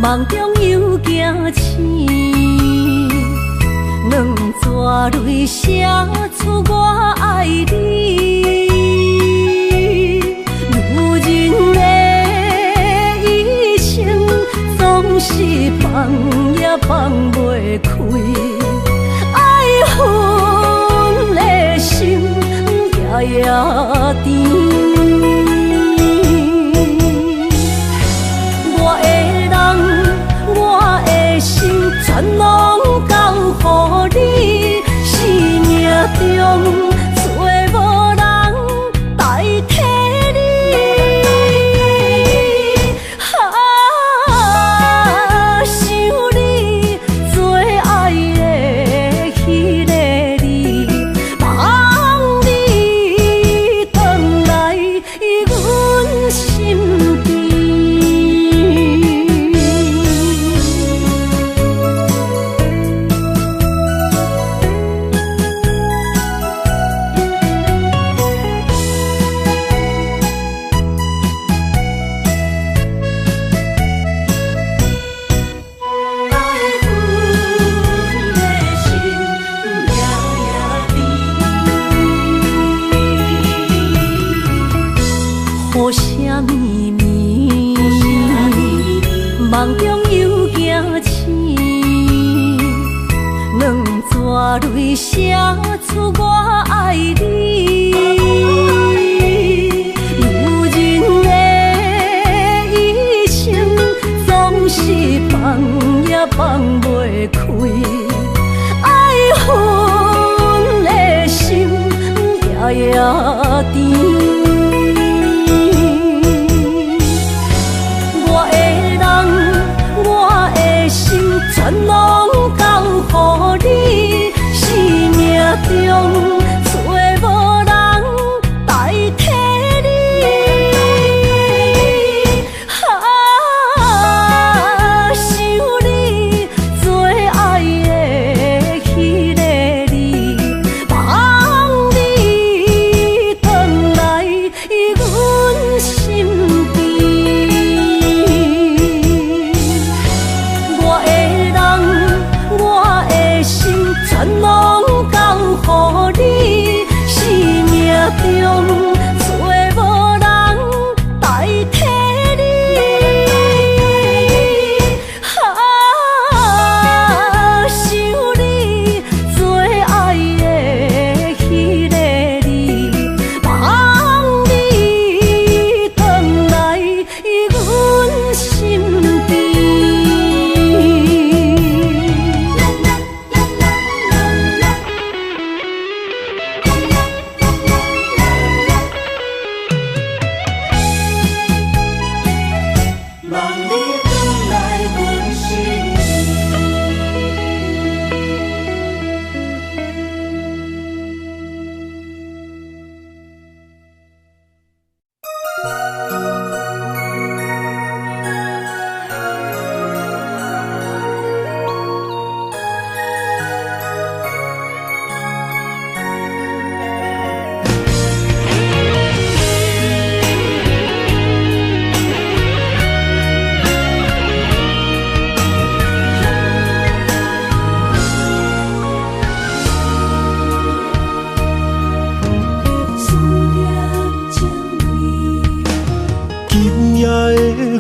梦中又惊醒，两纸泪写出我爱你。女人的一生总是放也放袂开，爱恨的心夜夜甜。全拢交予你，生命中找无人代替你。想你最爱的迄个你，望你回来阮心边。雨声绵绵，梦中又惊醒，两纸泪写出我爱你。女人的一生总是放也放袂开，爱恨的心夜夜甜。全拢交予你，生命中找无人代替你。想你最爱的迄个你，望你回来阮心边。全拢交予你，生命中找无人代替你。想你最爱的迄个你，望你回来阮心边。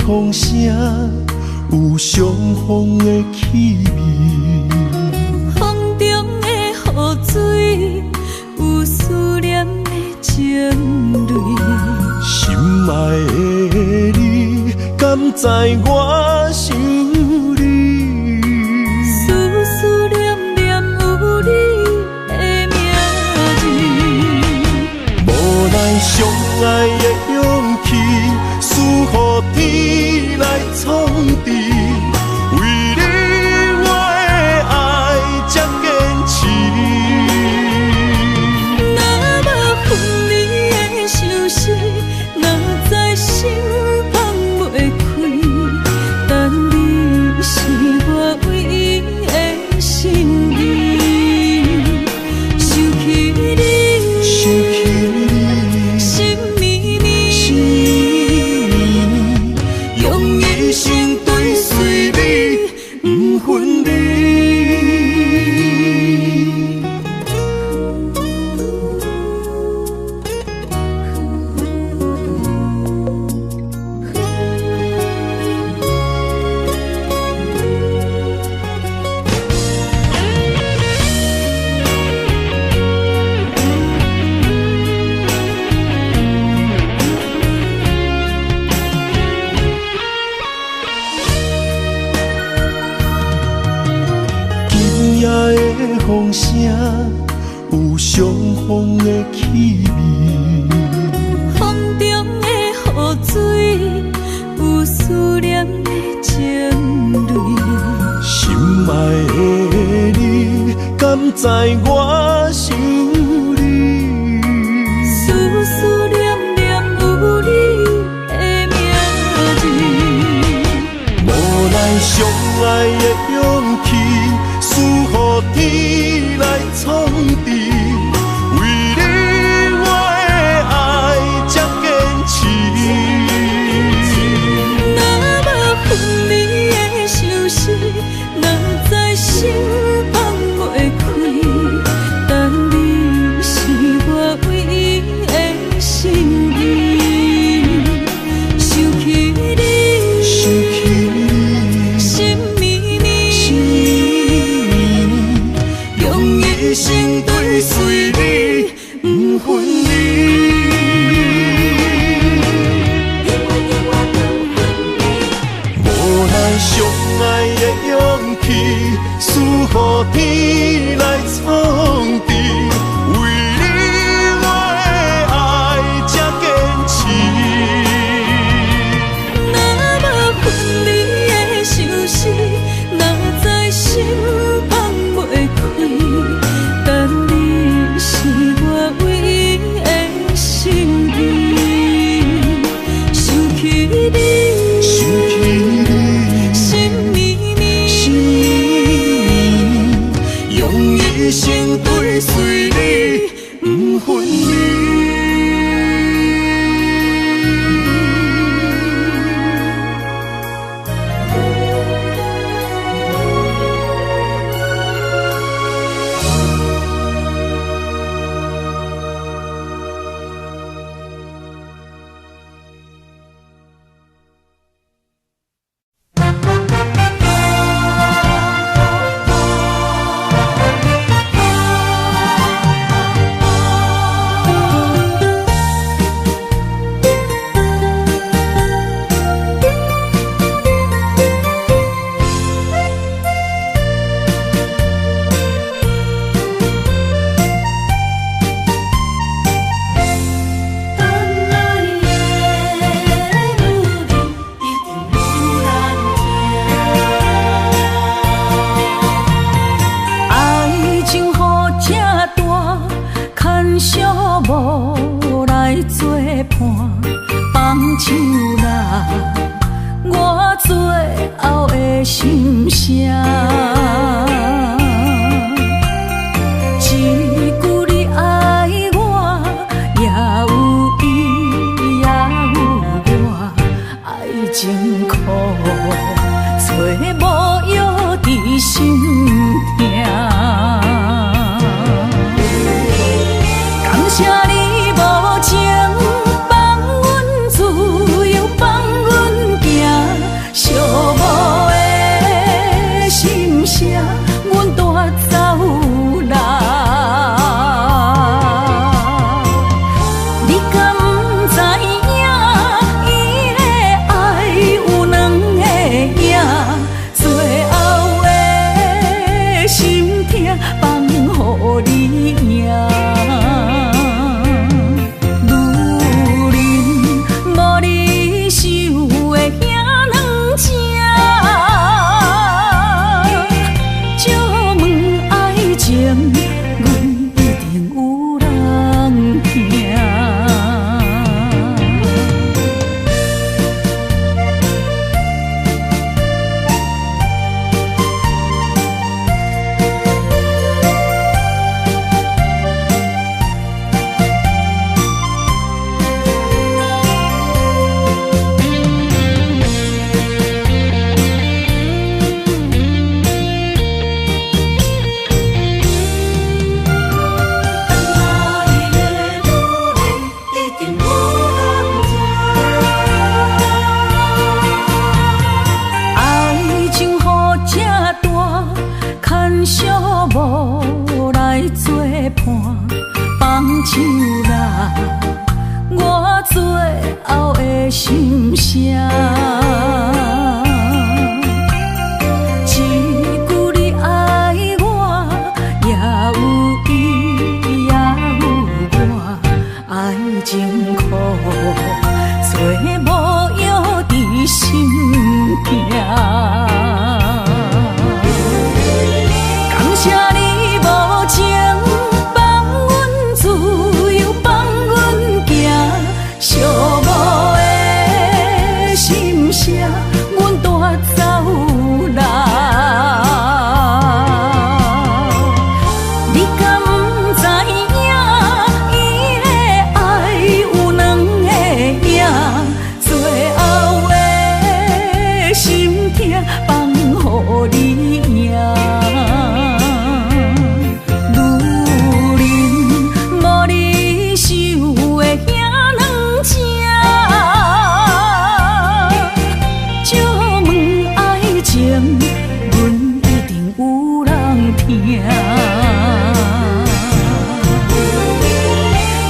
风声有相逢的气味，风中的雨水有思念的情泪。心爱的你，敢知我想你？思思念念有你的名字，无奈相爱的勇气，输予天来创治。为你我的爱才坚持。若无分离的相思，哪知心放袂开。风声有相逢的气味，风中的雨水有思念的情泪。心爱的你，敢知我想你？思思念念有你的名字，无奈相爱的勇气，输予天来创治。为你我的爱才坚持。若无分离的相思，哪知心放袂开。但你是我唯一的心意，想起你，心绵绵，用一生追随你，不分离。无奈相爱的勇气，输予天来创治。为你我的爱才坚持。若无分离的相思，哪知心放袂开。但你是我唯一的心意，想起你，心绵绵，用一生追随你，不分离。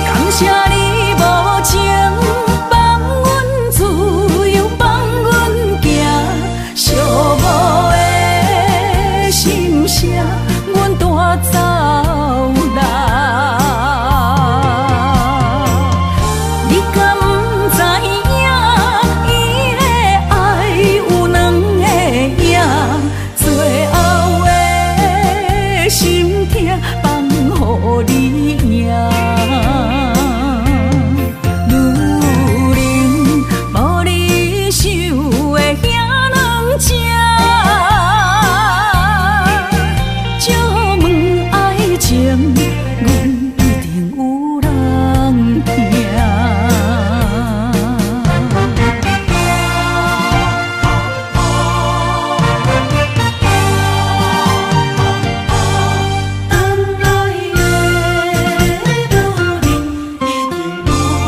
感谢你无情放阮自由，放阮行，寂寞的心声，阮带走人。你敢不知影，伊的爱有两个影，最后的心痛放予你赢。女人无你受的遐两只，借问爱情，阮一定有人听。等来的道理，一定有人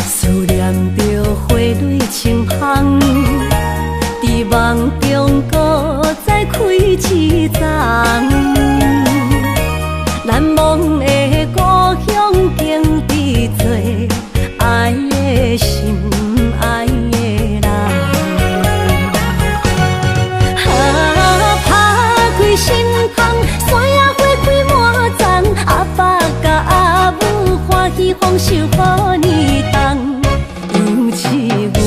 思念着花蕊清香，伫梦中搁再开一丛。难忘的故乡，经伫做爱的心，爱的人。打开心窗，山野花开满丛，阿爸甲阿母欢喜丰收予年冬。尤其阮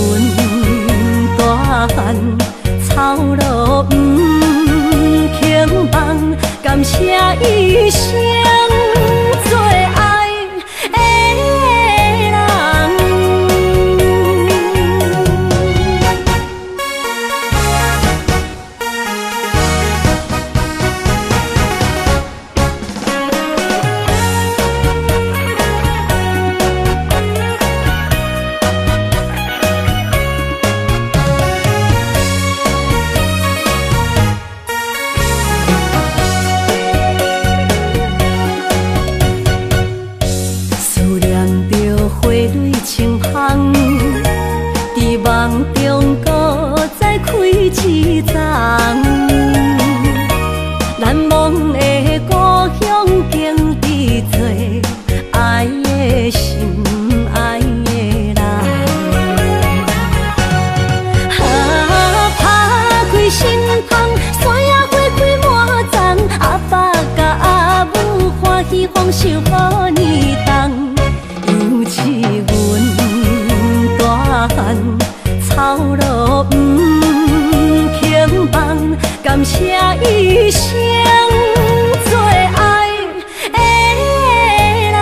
大汉草路不轻放，感谢一生做爱的人。思念着花蕊清香，伫梦中搁再开一丛。难忘的故乡，经伫做爱的心，爱的人。打开心窗，山野花开满丛，阿爸甲阿母欢喜丰收予年冬。尤其阮大汉草路不轻放，感谢一生做爱的人。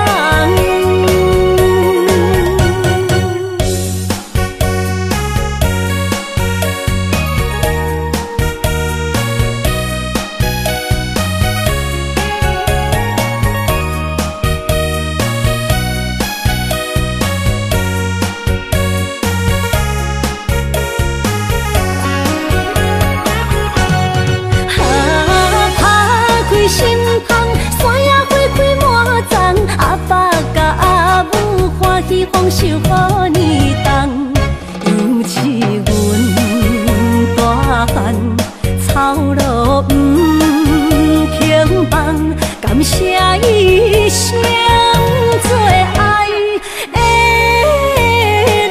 心窗，山野花开满丛，阿爸甲阿母欢喜丰收予年冬。尤其阮大汉草路不轻放，感谢一生做爱的人。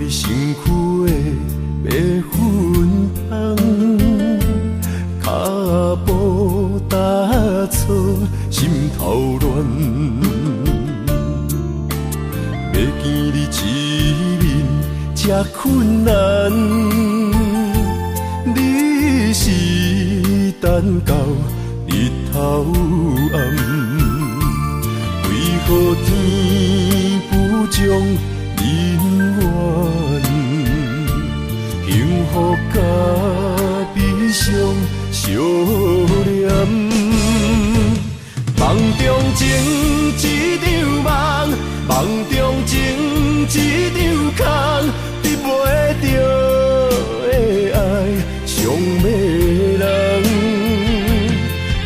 你身躯的白粉香，脚步踏错，心头乱。要见你一面这困难，你是等到日头暗。为何天不将人缘幸福甲悲伤相连？梦中情一场梦，梦中情一场空，得袂着的爱上迷人。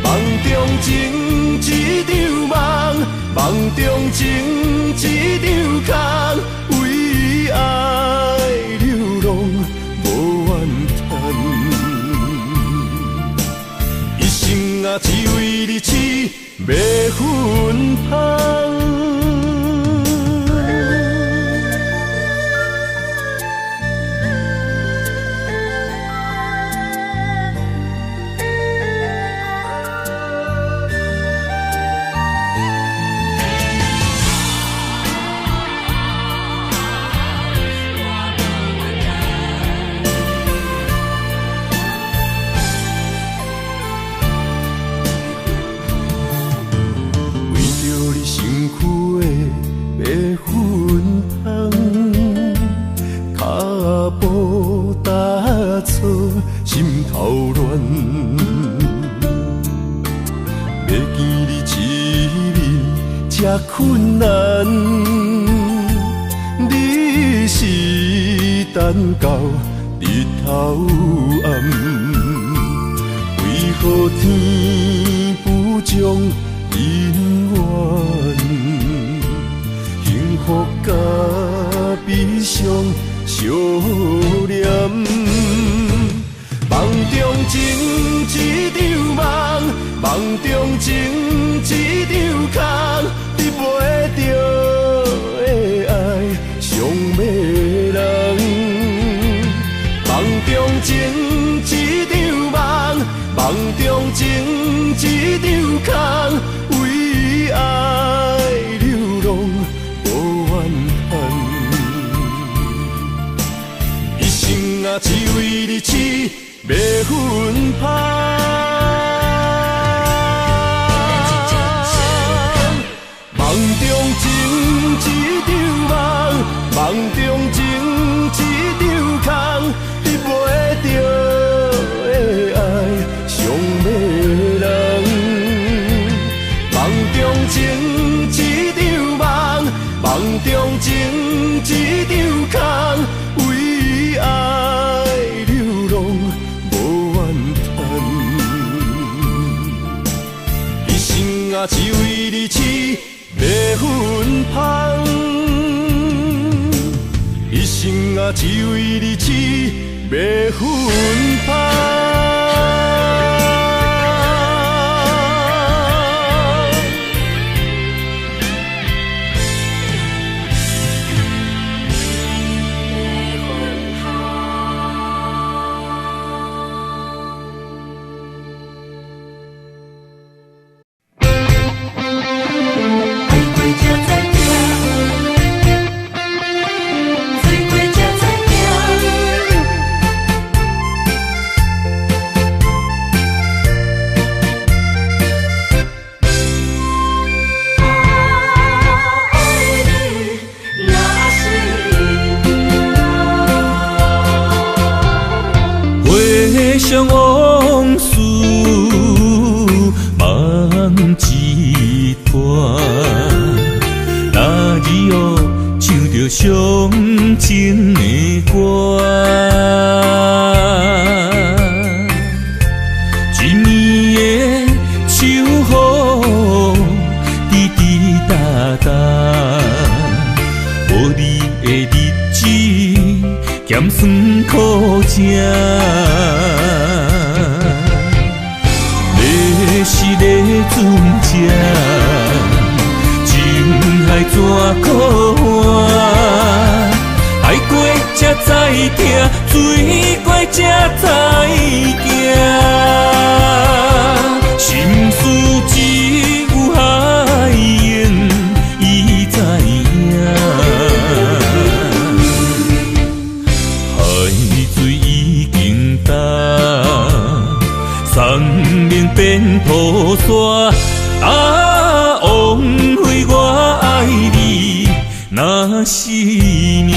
梦中情一场梦，梦中情一场空，为爱流浪无怨叹。一生啊，只为你痴迷粉香。心头乱，要见你一面这困难，你是等到日头暗。为何天不将人缘幸福甲悲伤相连？梦中情一场梦，梦中情一场空，得袂着的爱上迷人。梦中情一场梦，梦中情一场空，为爱流浪无怨叹。一生啊，只为你痴迷粉香。梦中情一场梦，梦中情一场空，得袂着的爱上迷人。梦中情一场梦，梦中情一场空，为爱流浪无怨叹。一生啊，只为你痴迷粉香。一生啊，只为你痴迷粉香。想往事梦一段，那日哦唱着伤情的歌，一年的秋雨滴滴答答，无你的日子咸酸苦吃。是咧船只，情海怎可换？爱过一行，心事只有海涌，伊知影。海水已经干，生命变土沙。啊，枉费我爱你那是命。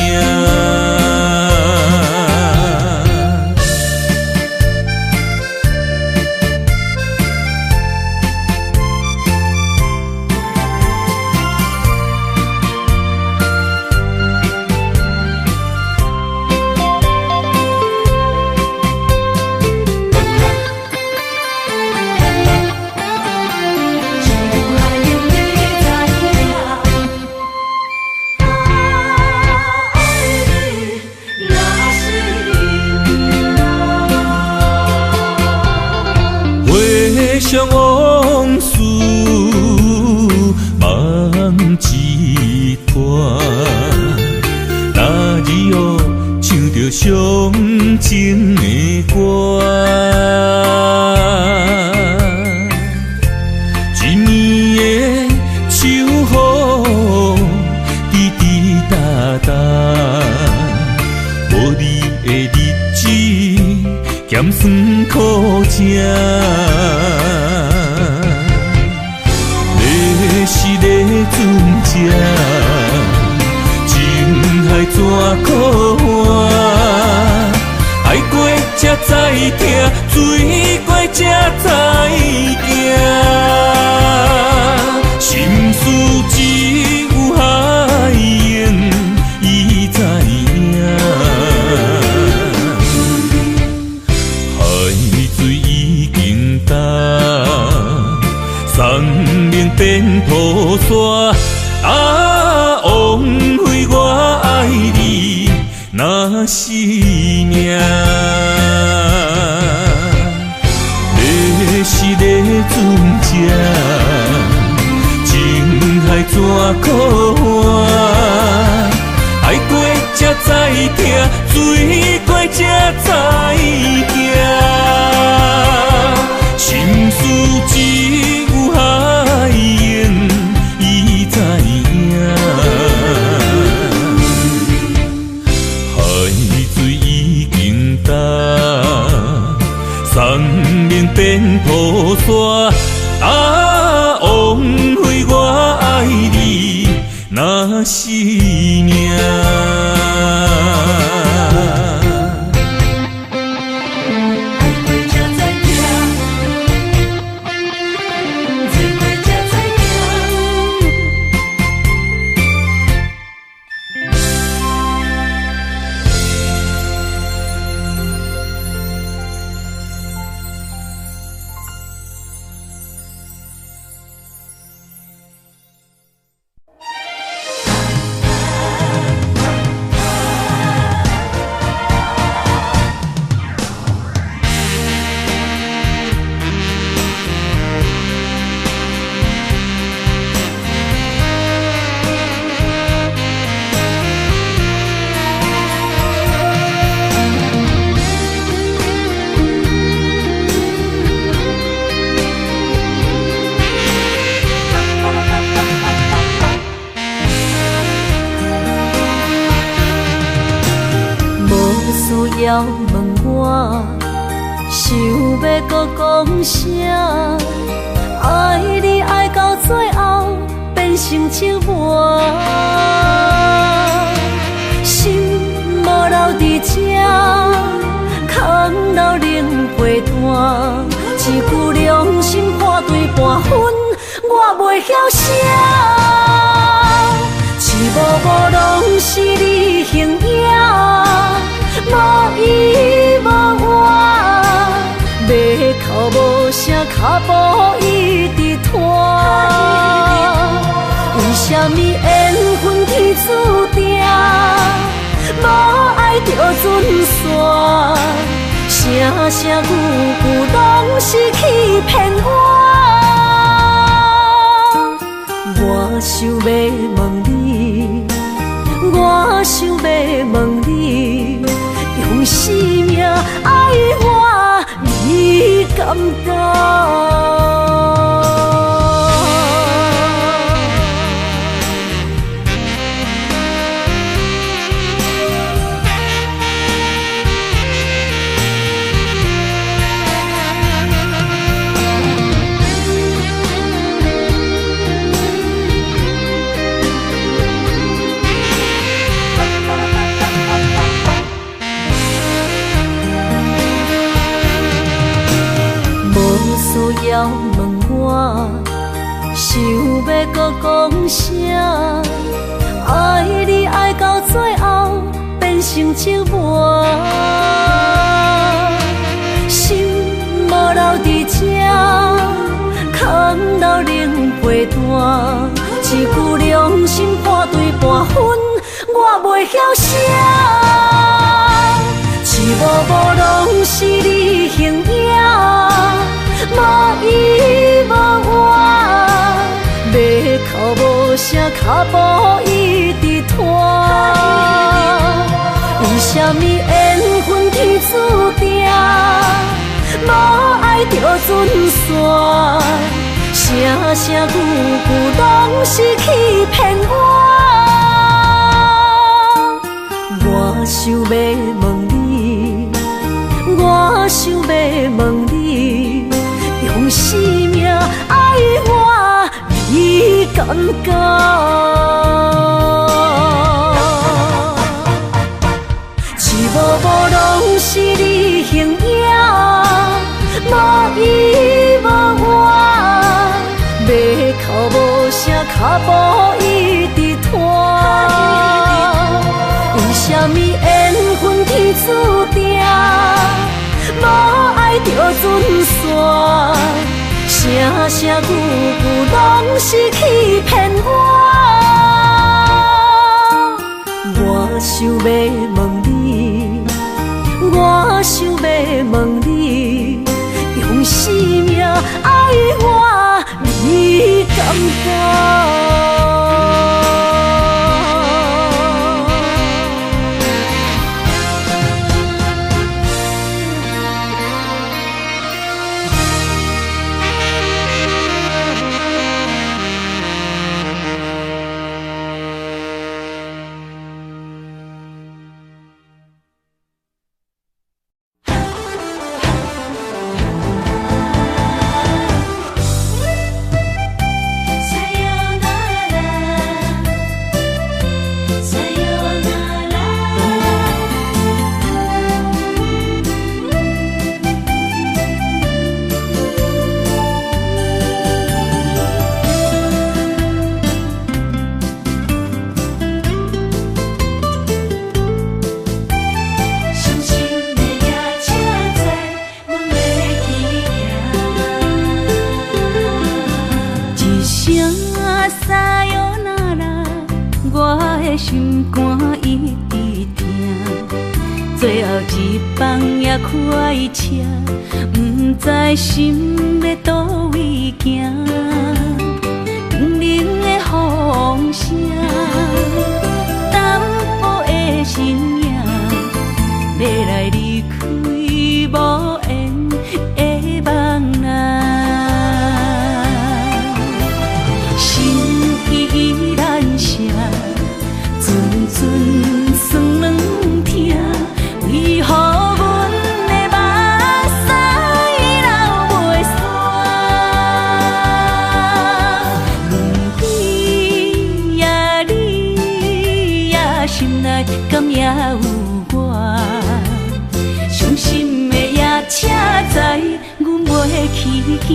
回想往事，梦一团。那日哦，唱着伤情的歌，一年的秋雨，滴滴答答，无你的日子。咸酸苦涩，要是咧船只，情海怎可换？爱过才知疼，水过才知行，心事只有海涌，伊知影。生命变土沙，啊，枉费我爱你那是命。要是咧船只，情海怎可换？爱过才知疼，水过才知行。心事只有海涌，伊知影。海水已经干，生命变土沙。啊，枉费我爱你那是命。要问我，想要搁讲啥？爱你爱到最后变成寂寞，心无留伫这，空留冷陪伴。一句良心半对半分，我袂晓写。一幕幕拢是你形影。无依无我，要哭无声，脚步一直拖。为什么缘分天注定，无爱就准线？声声句句拢是欺骗我。我想要问你，我想要问你。用生命爱我需要问我，想要搁讲啥？爱你爱到最后变成寂寞，心无留伫这，空留冷陪伴。一句良心半对半分，我袂晓写。一幕幕拢是你形影，无依无我，要哭无声，脚步一直拖。为什么缘分天注定，无爱就准线？声声句句拢是欺骗我。我想要问你，我想要问你，用生命爱我，你敢讲？一幕幕拢是你形影，无依无我，要哭无声，脚步一直拖。为什么缘分天注定，无爱就准线？声声句句拢是欺骗我。我想要问你，我想要问你，用生命爱我，你敢讲？心肝一直疼，最后一放也开车，不知心要倒位行。冷冷的风声，淡薄的身影，要来离开无缘的梦啊，心依然舍。阵酸软疼，为何阮的目屎流袂煞？问你呀，你呀，心内敢也有我？伤心的夜车载，阮袂去行。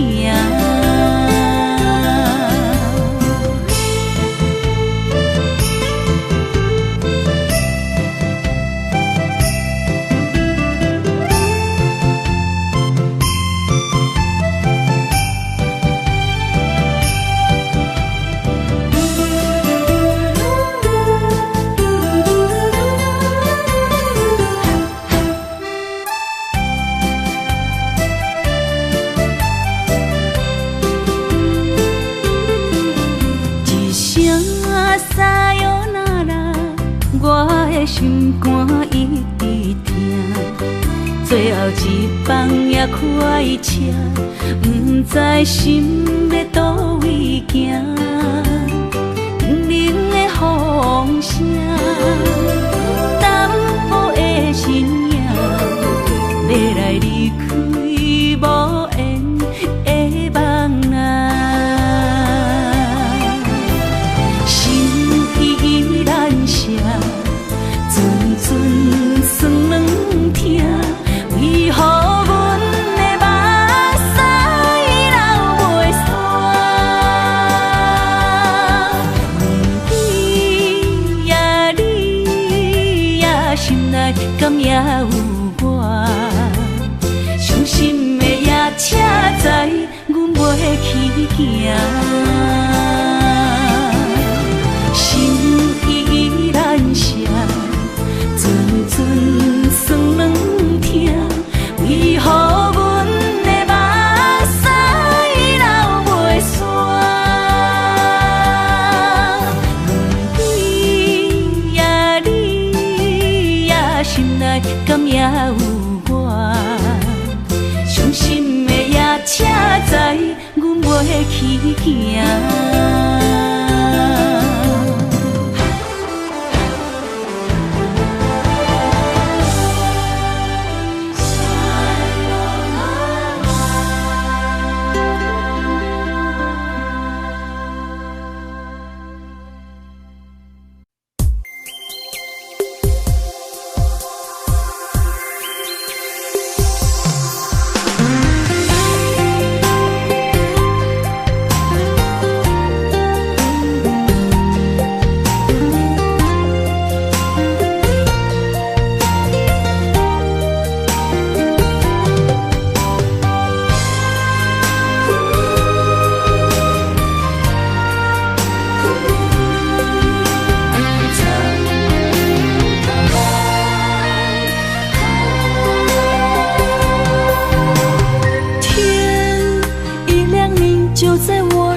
心肝一直疼，最后一放也开车，不知心要倒位行。冷冷的风声，淡薄的身影，要来离开无缘的梦啊，心依然舍。阵酸软疼，为何阮的目屎去行。心依然伤，阵阵酸软痛，为何阮的目屎流袂煞？问你呀，你呀，心内敢也有我？伤心的夜车载阮袂去行。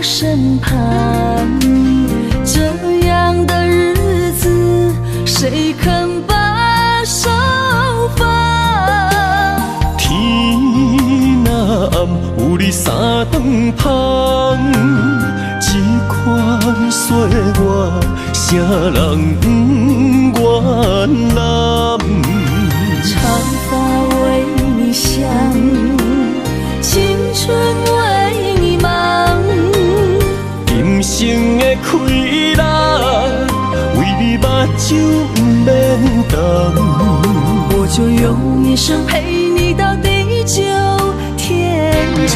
身旁，这样的日子谁肯把手放？天若暗，有你三顿芳，这款岁月，啥人不愿揽？长发为你香，青春为你忙。人生的快乐，为你目睭不免干。我就用一生陪你到地久天长。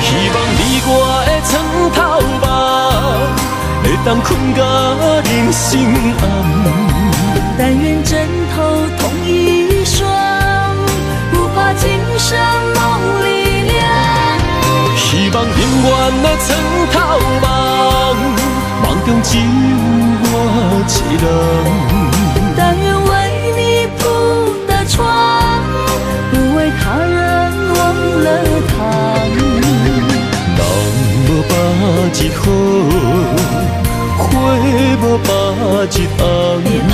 希望你我的床头梦，会当困甲人生暗。但愿枕头同一双，不怕今生梦里凉。希望永远的床头梦，梦中只有我一人。但愿为你铺的床，不为他人忘了躺。人无把日好，花无把日红。别怕，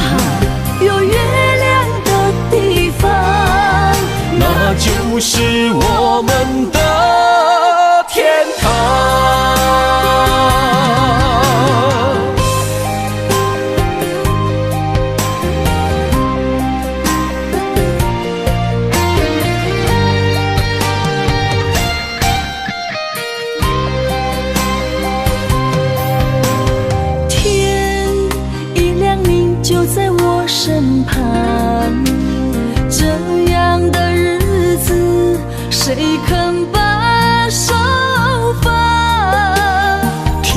有月亮的地方，那就是我们的天堂。天一亮你就在我身旁，这样的日子谁肯把手放？天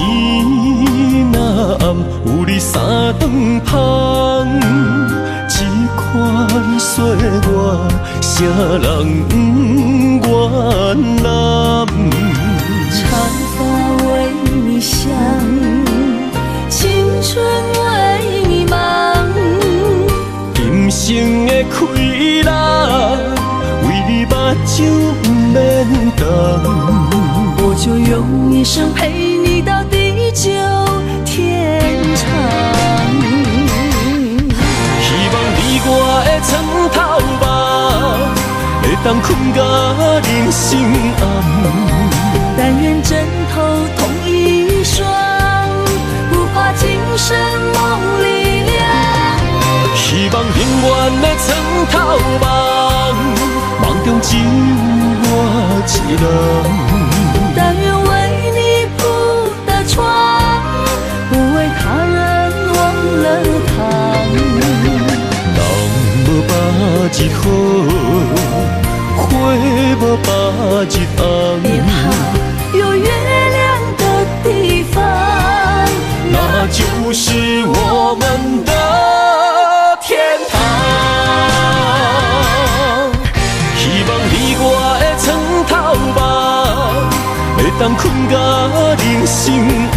若暗，有你三顿芳，这款岁月，啥人不愿揽？长发为你香，青春为你忙。人生的快乐，为你目睭不免干。我就用一生陪你到地久天长。希望你我的床头梦，会当困甲人生暗。但愿枕头同一双，不怕今生梦里凉。希望永远的床头梦，梦中只有我一人。但愿为你铺的床，不为他人忘了躺。人无把日好，花无把日红。别怕，有月亮的地方，那就是我们的天堂。希望你我的床头梦，当困甲人心暗。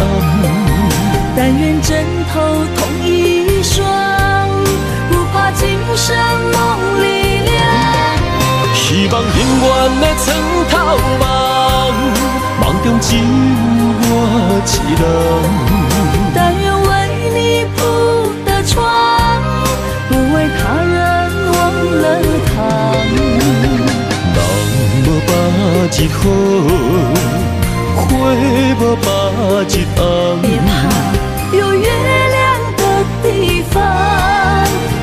但愿枕头同一双，不怕今生梦里凉。希望永远的床头梦，梦中只有我一人。但愿为你铺的床，不为他人忘了躺。人无百日好，花无百日红。别怕，有月亮的地方，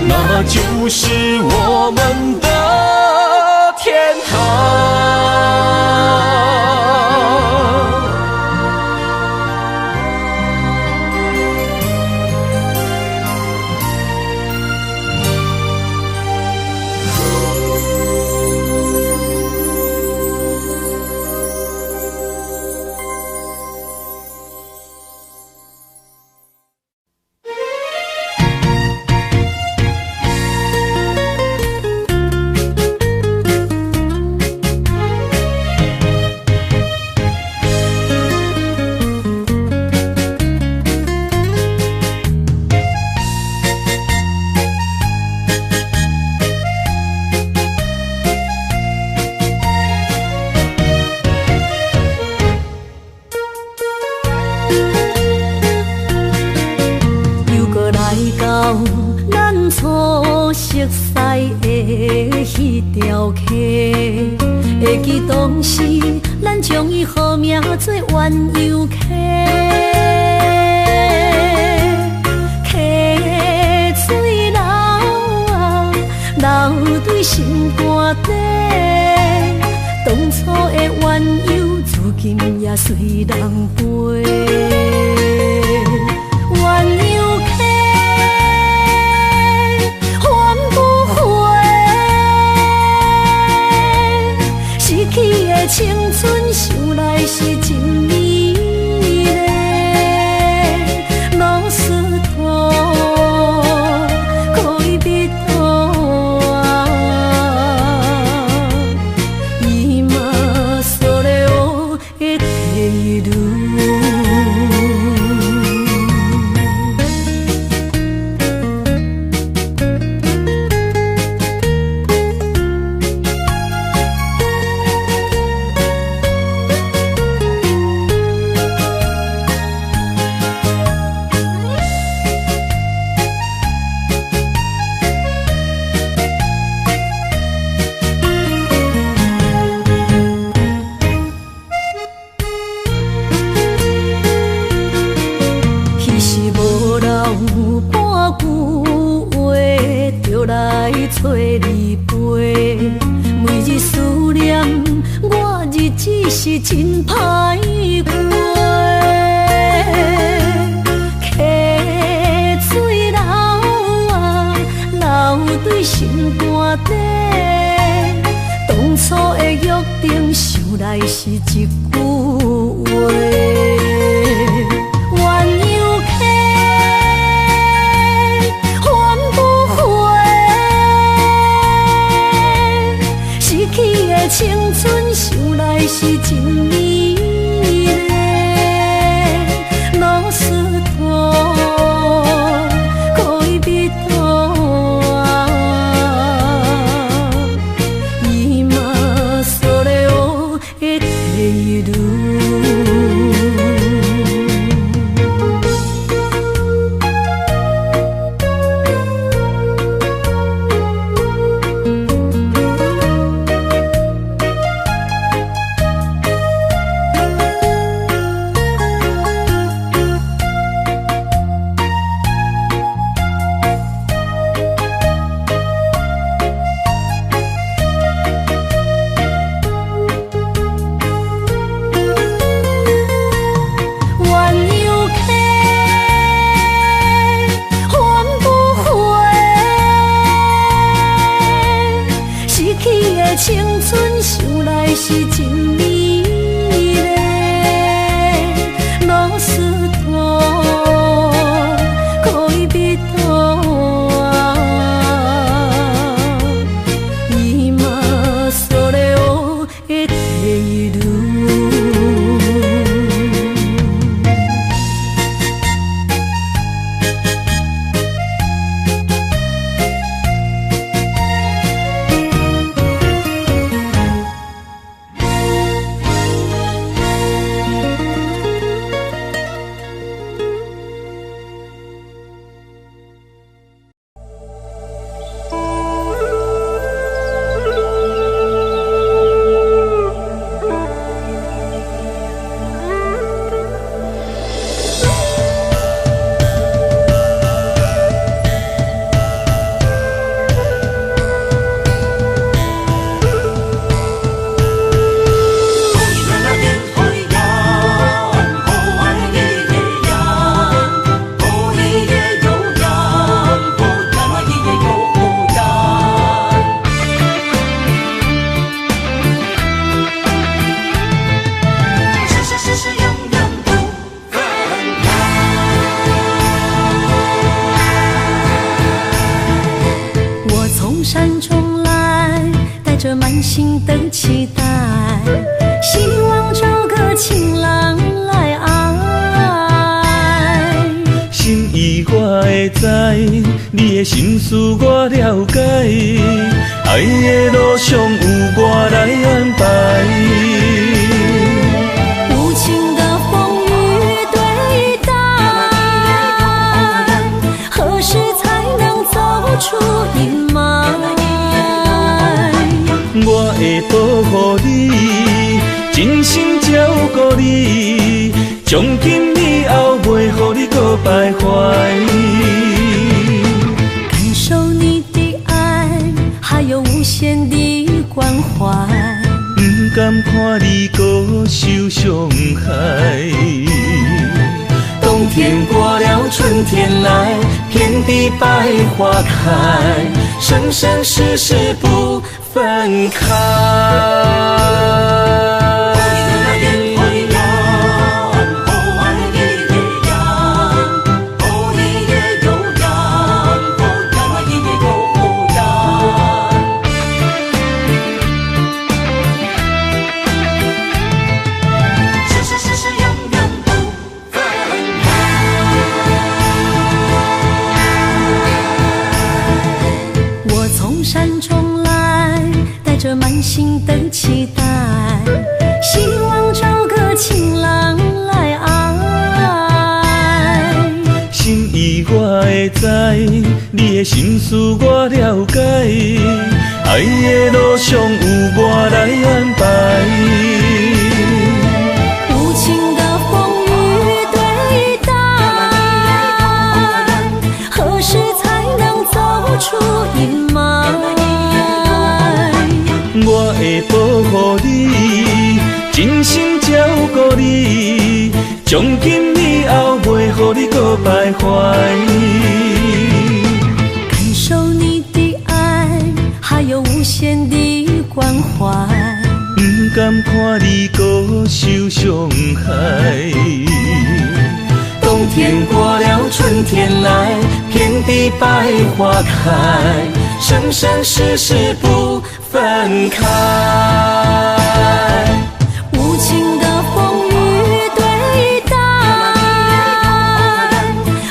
那就是我们的天堂。会记当时，咱将伊好名做鸳鸯溪，溪水流啊，流对心肝底。当初的鸳鸯，如今也随人飞。鸳鸯溪。青春想来是真美丽，老师徒可以比图啊，伊嘛所了的地路。找你陪，每日思念，我日子是真歹过。溪水流啊，流对心肝底。当初的约定，想来是一句话。青春想来是真美丽，老师徒可以比图啊，伊嘛所了的地路。青春想来是真美丽，老师徒可以比图啊，伊嘛所了的地路。你的心事我了解，爱的路上有我来安排。无情的风雨对待，何时才能走出阴霾？我会保护你，真心照顾你，从今以后袂予你搁徘徊。感受你的爱，还有无限的关怀。不甘看你搁受伤害。冬天过了，春天来，遍地百花开，生生世世不分开。满心的期待，希望找个情郎来爱。心意我会知，你的心事我了解，爱的路上有我来安排。无情的风雨对待，何时才能走出阴霾？我会保护你，真心照顾你，从今以后袂予你搁徘徊。感受你的爱，还有无限的关怀。不甘看你搁受伤害。冬天过了，春天来，遍地百花开，生生世世不分开。无情的风雨对待，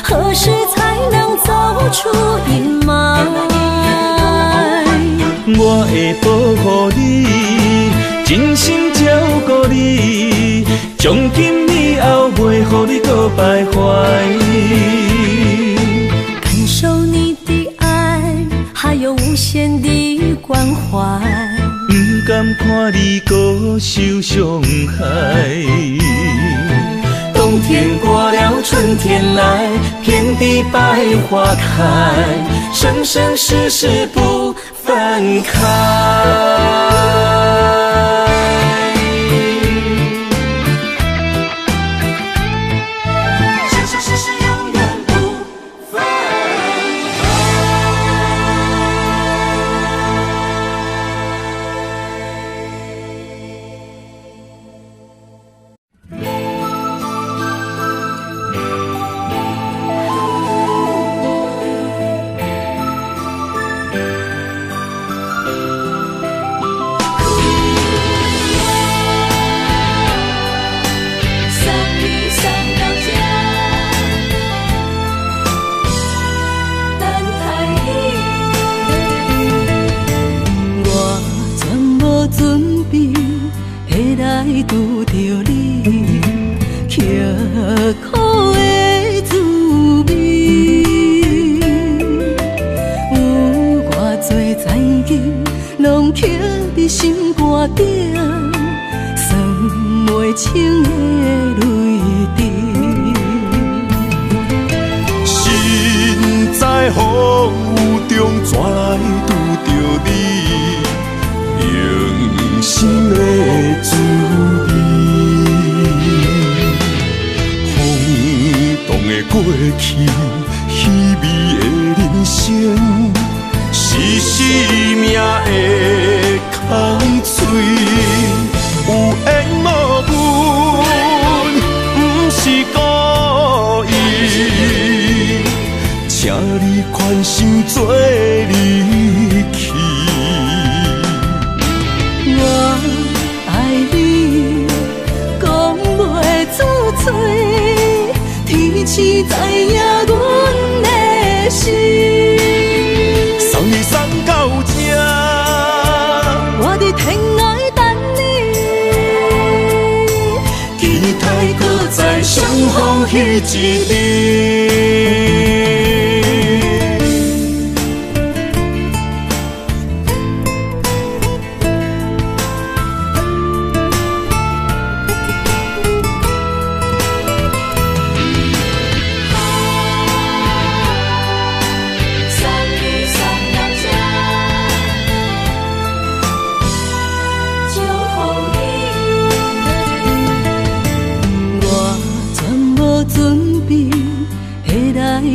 何时才能走出阴霾？我会保护你，真心照顾你，从今以后袂予你搁徘徊。感受你的爱，还有无限的关怀。不甘看你搁受伤害。冬天过了，春天来，遍地百花开，生生世世不分开。拄着你刻苦的滋味，有偌多知己，拢刻伫心肝顶，算袂清的泪滴。身在风雨中，怎来拄着你？用心的滋味，风动的过去，稀微的人生，是生命的空嘴，有缘无分，不是故意，请你宽心做离去。我爱你，讲袂出嘴，天赐知影阮的心。彼一日。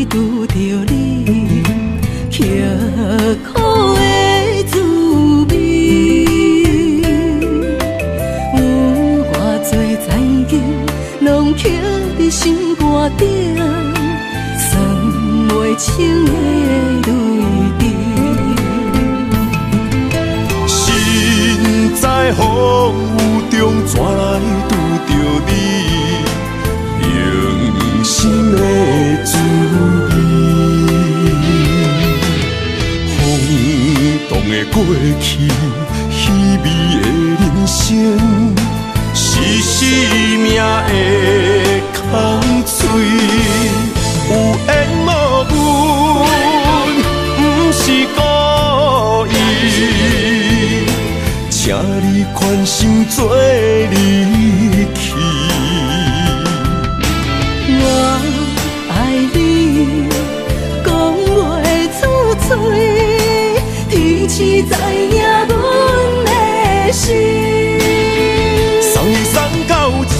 拄着你，刻苦的滋味，有偌多残景，拢刻伫心肝顶，算袂清的泪滴。身在风雨中，怎来拄着你？人生的滋味，风动的过去，稀微的人生，是生命的空嘴，有缘无分，不是故意，请你宽心做离去。我爱你，讲袂出嘴，天赐知影阮的心。送你送到这，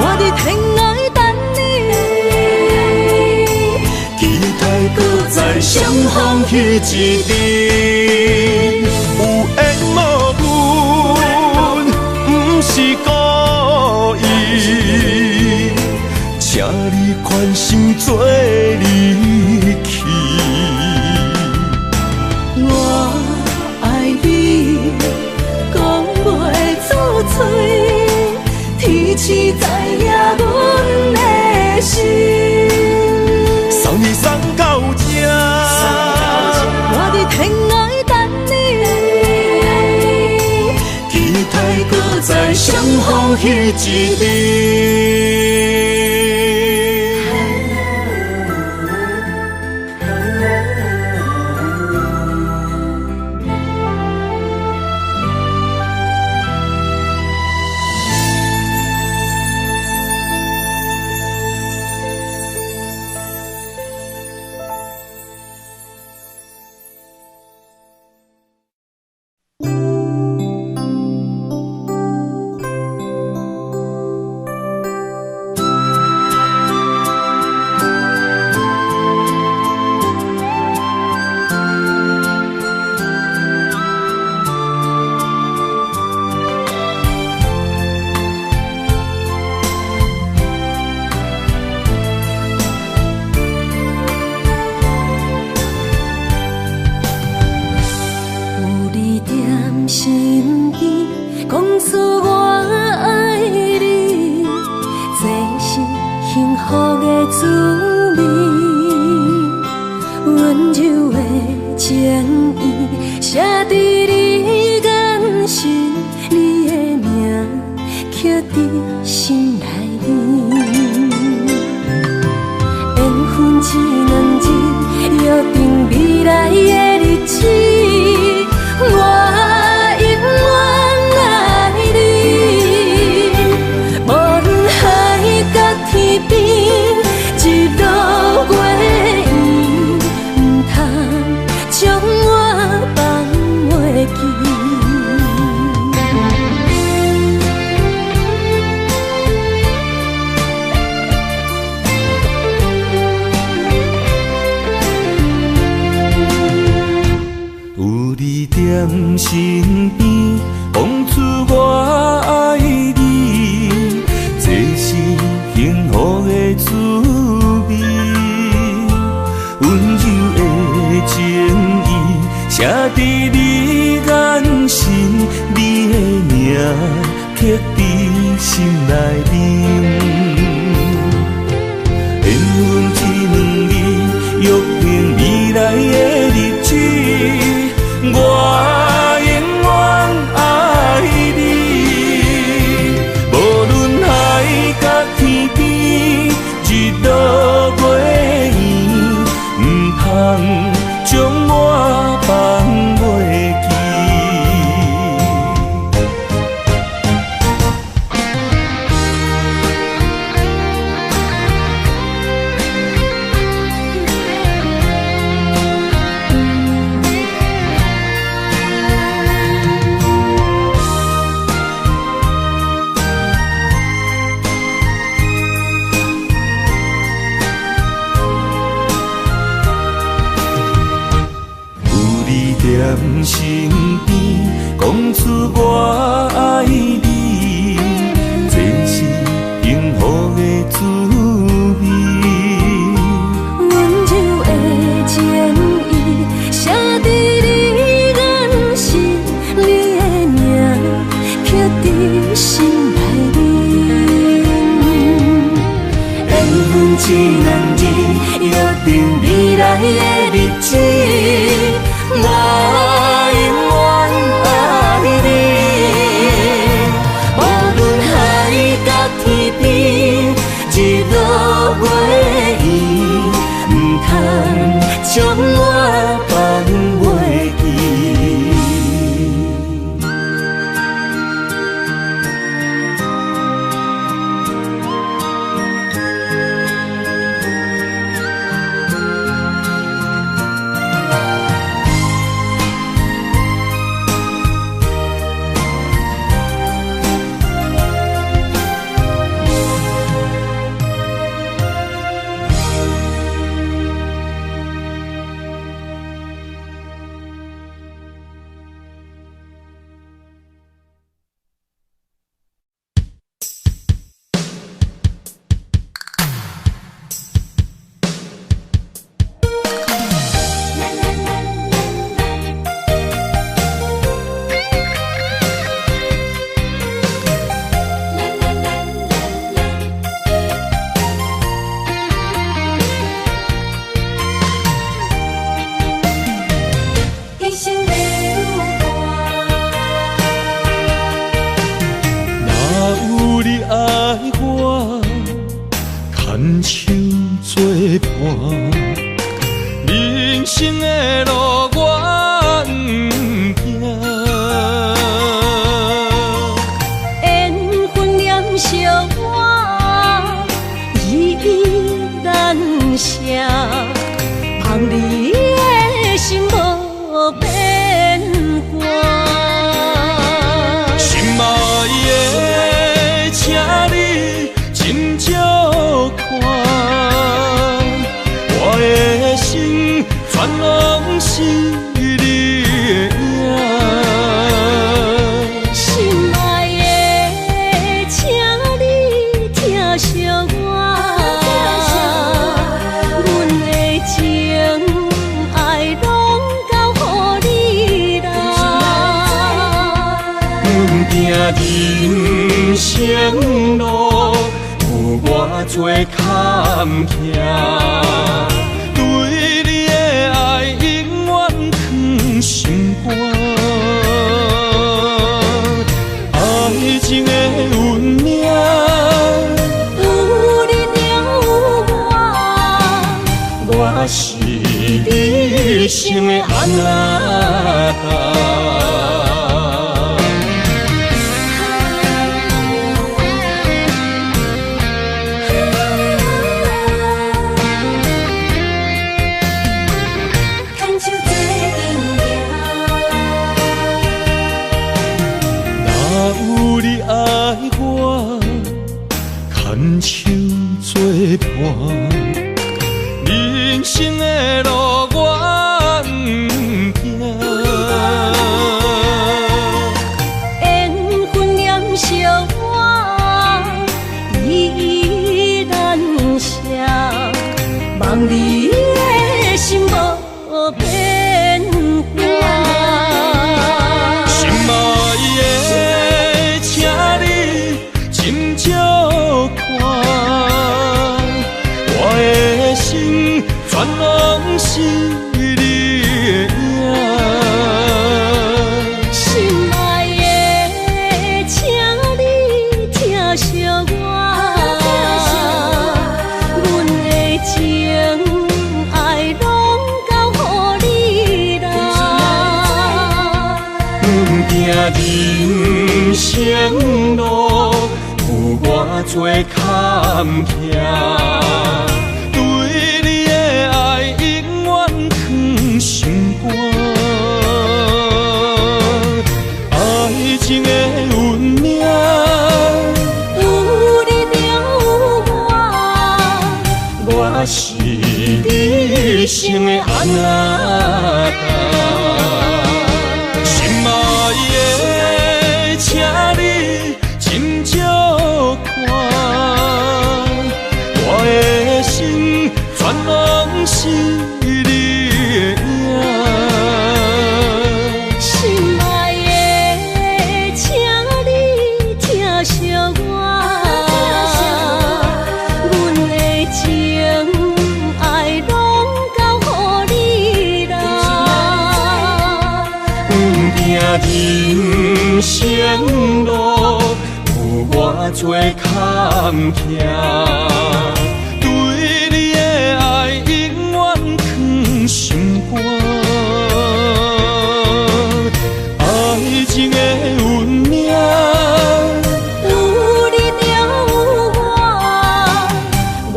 我伫天涯等你，期待搁再相逢彼一日。有缘无分，不是故意，请你宽心做离去。我爱你，讲袂出嘴，天赐知影阮的心。送你送到这，我伫天涯等你，期待搁再相逢彼一日。身边讲出我爱你，这是幸福的滋味。温柔的情意写伫你眼神，你的名刻伫心内面。缘分一两日，约定未来的日子。我永远爱你，无论海角天边。在心内面。缘分一两日，约定未来的日子，我永远爱你。无论海角天边，日落月圆，唔通将我放袂记。人生的路我不行，缘分念惜我，依依难舍，望你的心无变卦。心爱的，请你斟酌看。全拢是你的影，心爱的，请你疼惜我，阮的情爱拢交予你啦。阮行人生路有偌多坎坷。心肝，爱情的运命，有你了我是你生的安那达。牵手作伴，人生的路我不行。缘分念惜我，依依难舍，望你的心无变卦。心爱的，请你斟酌看，我的心全拢是你的影。心爱的，请你疼惜我，阮的情爱拢交予你啦。阮行人生路有偌多坎坷，对你的爱永远藏心肝。爱情的运命，有你了我是你生的安那达。心爱的，请你斟酌看，我的心全拢是你的影。心爱的，请你路，有我做坎坷。对你的爱永远藏心肝，爱情的运命。有你就有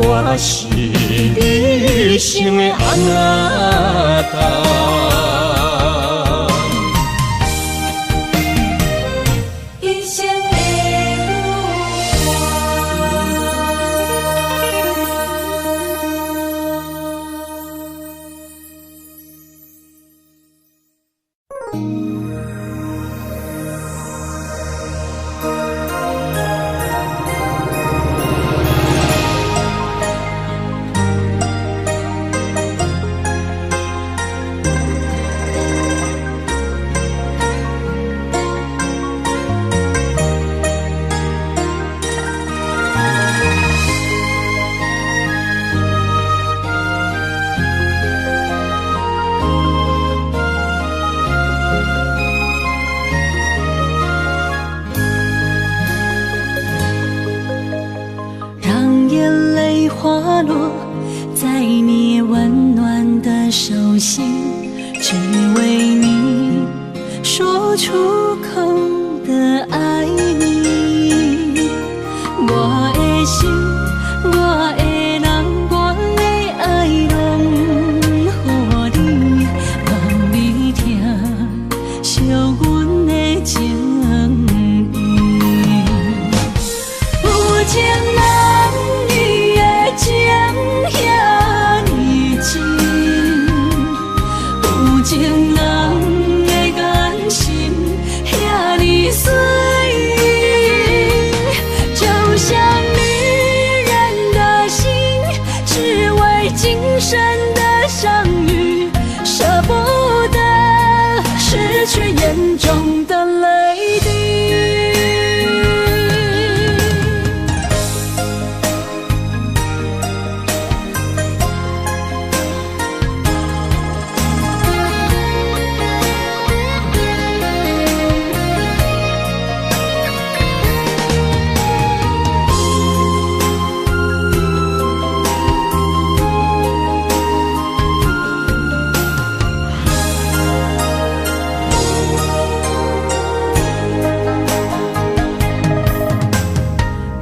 我是你生的安那达，一生的让眼泪滑落在你温暖的手心，只为你说出口的爱你。我的心，我的人，我的爱拢予你，望你听惜阮的情意。有情人你的情遐呢真，有情人的眼心遐呢水，就像女人的心，只为今生的相遇，舍不得失去眼中的泪滴。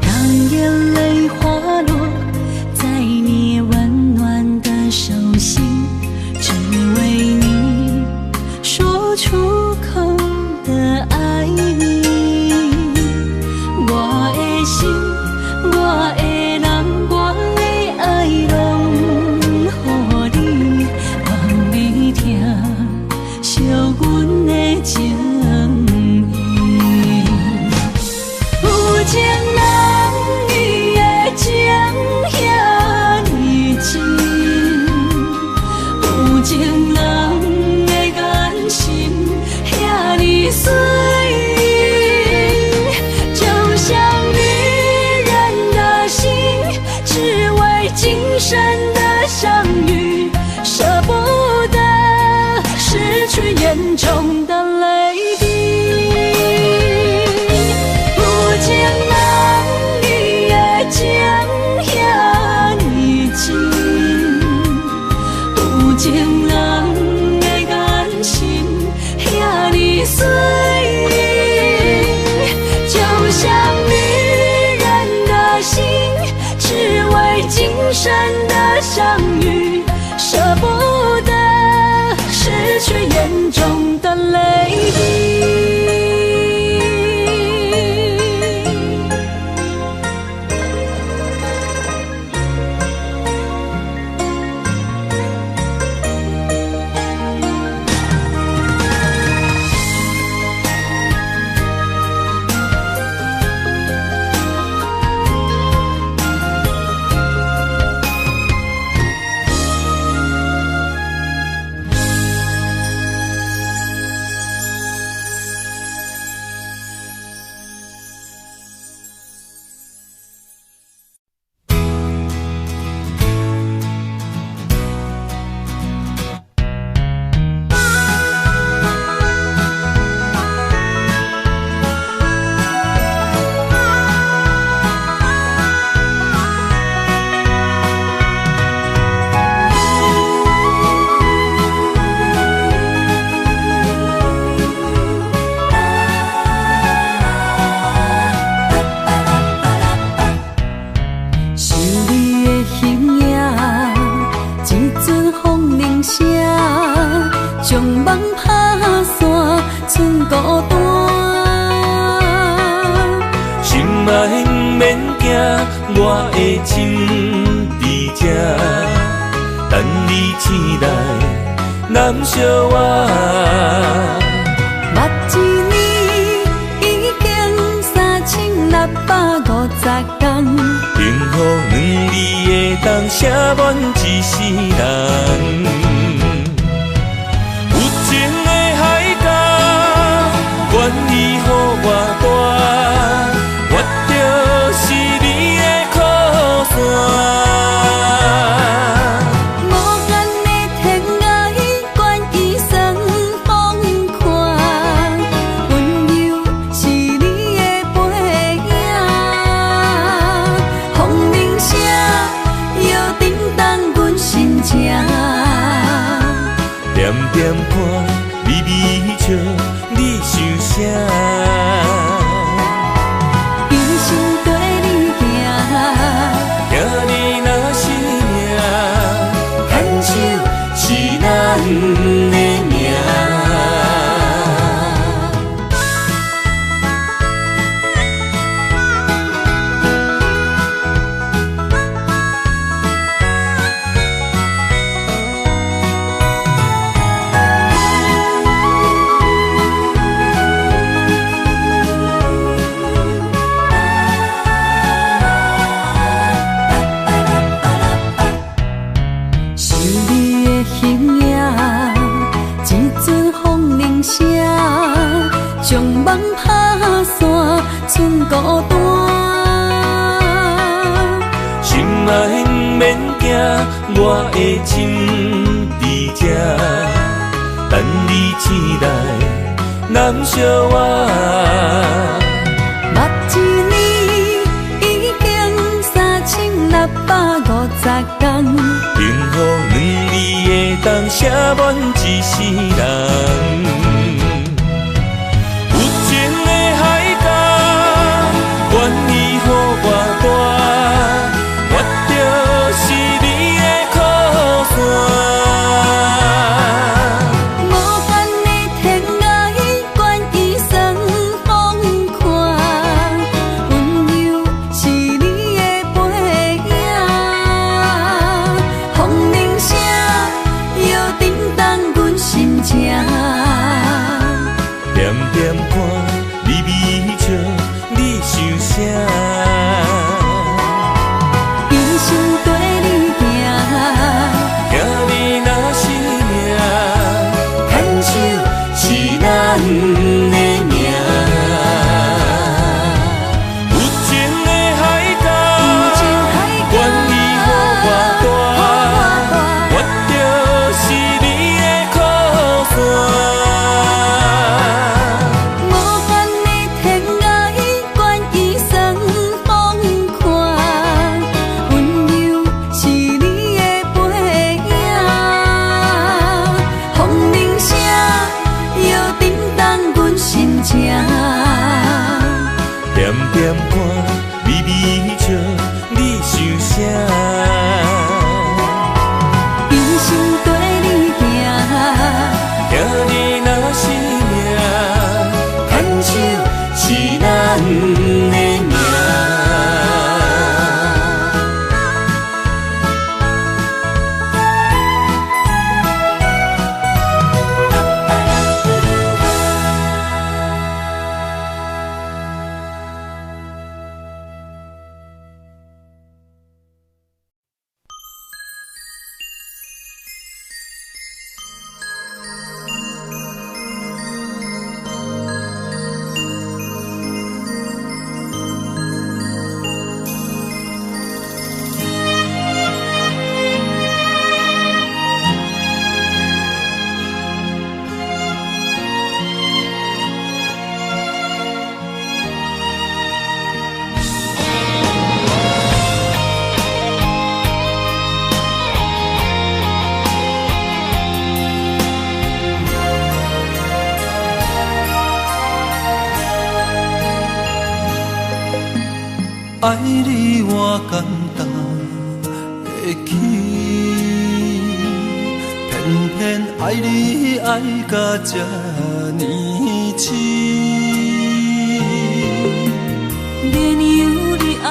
让眼泪滑落在你温暖的手心，只为你说出口的爱你。我的心，我的人，我的爱拢予你，望你听惜阮的情意。有情人你的情遐呢真，有情人的眼心遐呢水，就像女人的心，只为今生的相遇，舍不得失去眼中的泪滴。有情人你的情遐呢真，有情人的眼心遐呢水，就像女人的心，只为今生的相遇，舍不得失去眼中的泪滴。梦打散，剩孤单。心爱不免惊，我的心伫这，等你醒来，难相偎。目一年已经3650天，幸福两字会当写满一世人。有情的海角，愿意予我大，我就是你的靠山。无限的天涯，愿意算风看，温柔是你的背影。风铃声摇叮当阮心情，点点看，微微笑，你想啥？一生跟你行，行你若是命，牵手是咱的命。想你的形影，一阵风铃声，将梦打散，剩孤单。心爱不免惊，我的心伫这，等你醒来，难相偎。目一年已经3650天，幸福两字会当写满一世人。有情的海角，愿意予我大，我就是你的靠山。无限的天涯，愿意算风看，温柔是你的背影。风铃声摇叮当阮心情，点点看，微微笑，你想啥？一生跟你行，行你若是命，牵手是咱的命。有情的海角，愿意予我大，我就是你的靠山。无限的天涯，愿意算风看，温柔是你的背影。风铃声摇叮当阮心情，点点看，微微笑，你想啥？一生跟你行，行你若是命，牵手是咱的命。爱你偌简单会起，偏偏偏爱你爱到这呢深，连由你爱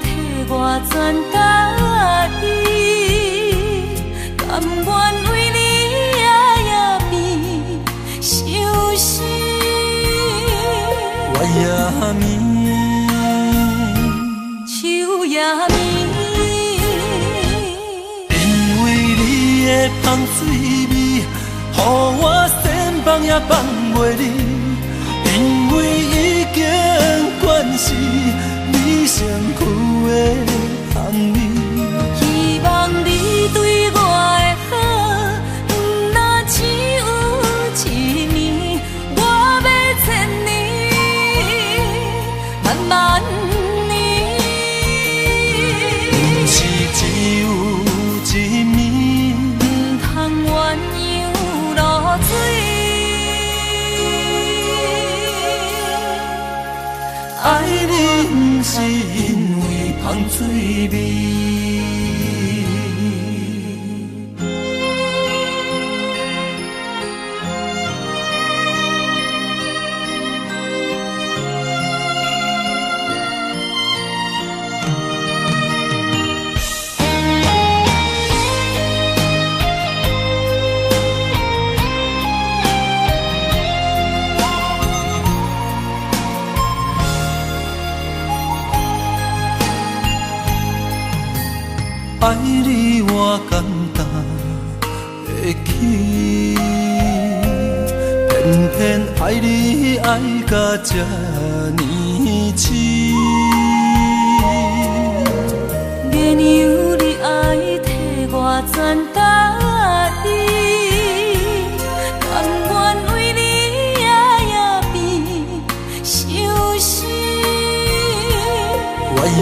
替我全答应，甘愿为你夜眠伤心。我也眠，手也眠，因为你的香水味，予我先放也放袂离。因为已经惯是你身躯的香味，希望你对我的好，不若只有一年，我要千年，万万年。不是只有一年，不通鸳鸯落水。爱你不是因为香水味。爱你我简单会起，偏偏爱你爱到这呢深，连由你爱替我全答应，甘愿为你夜眠伤心。我也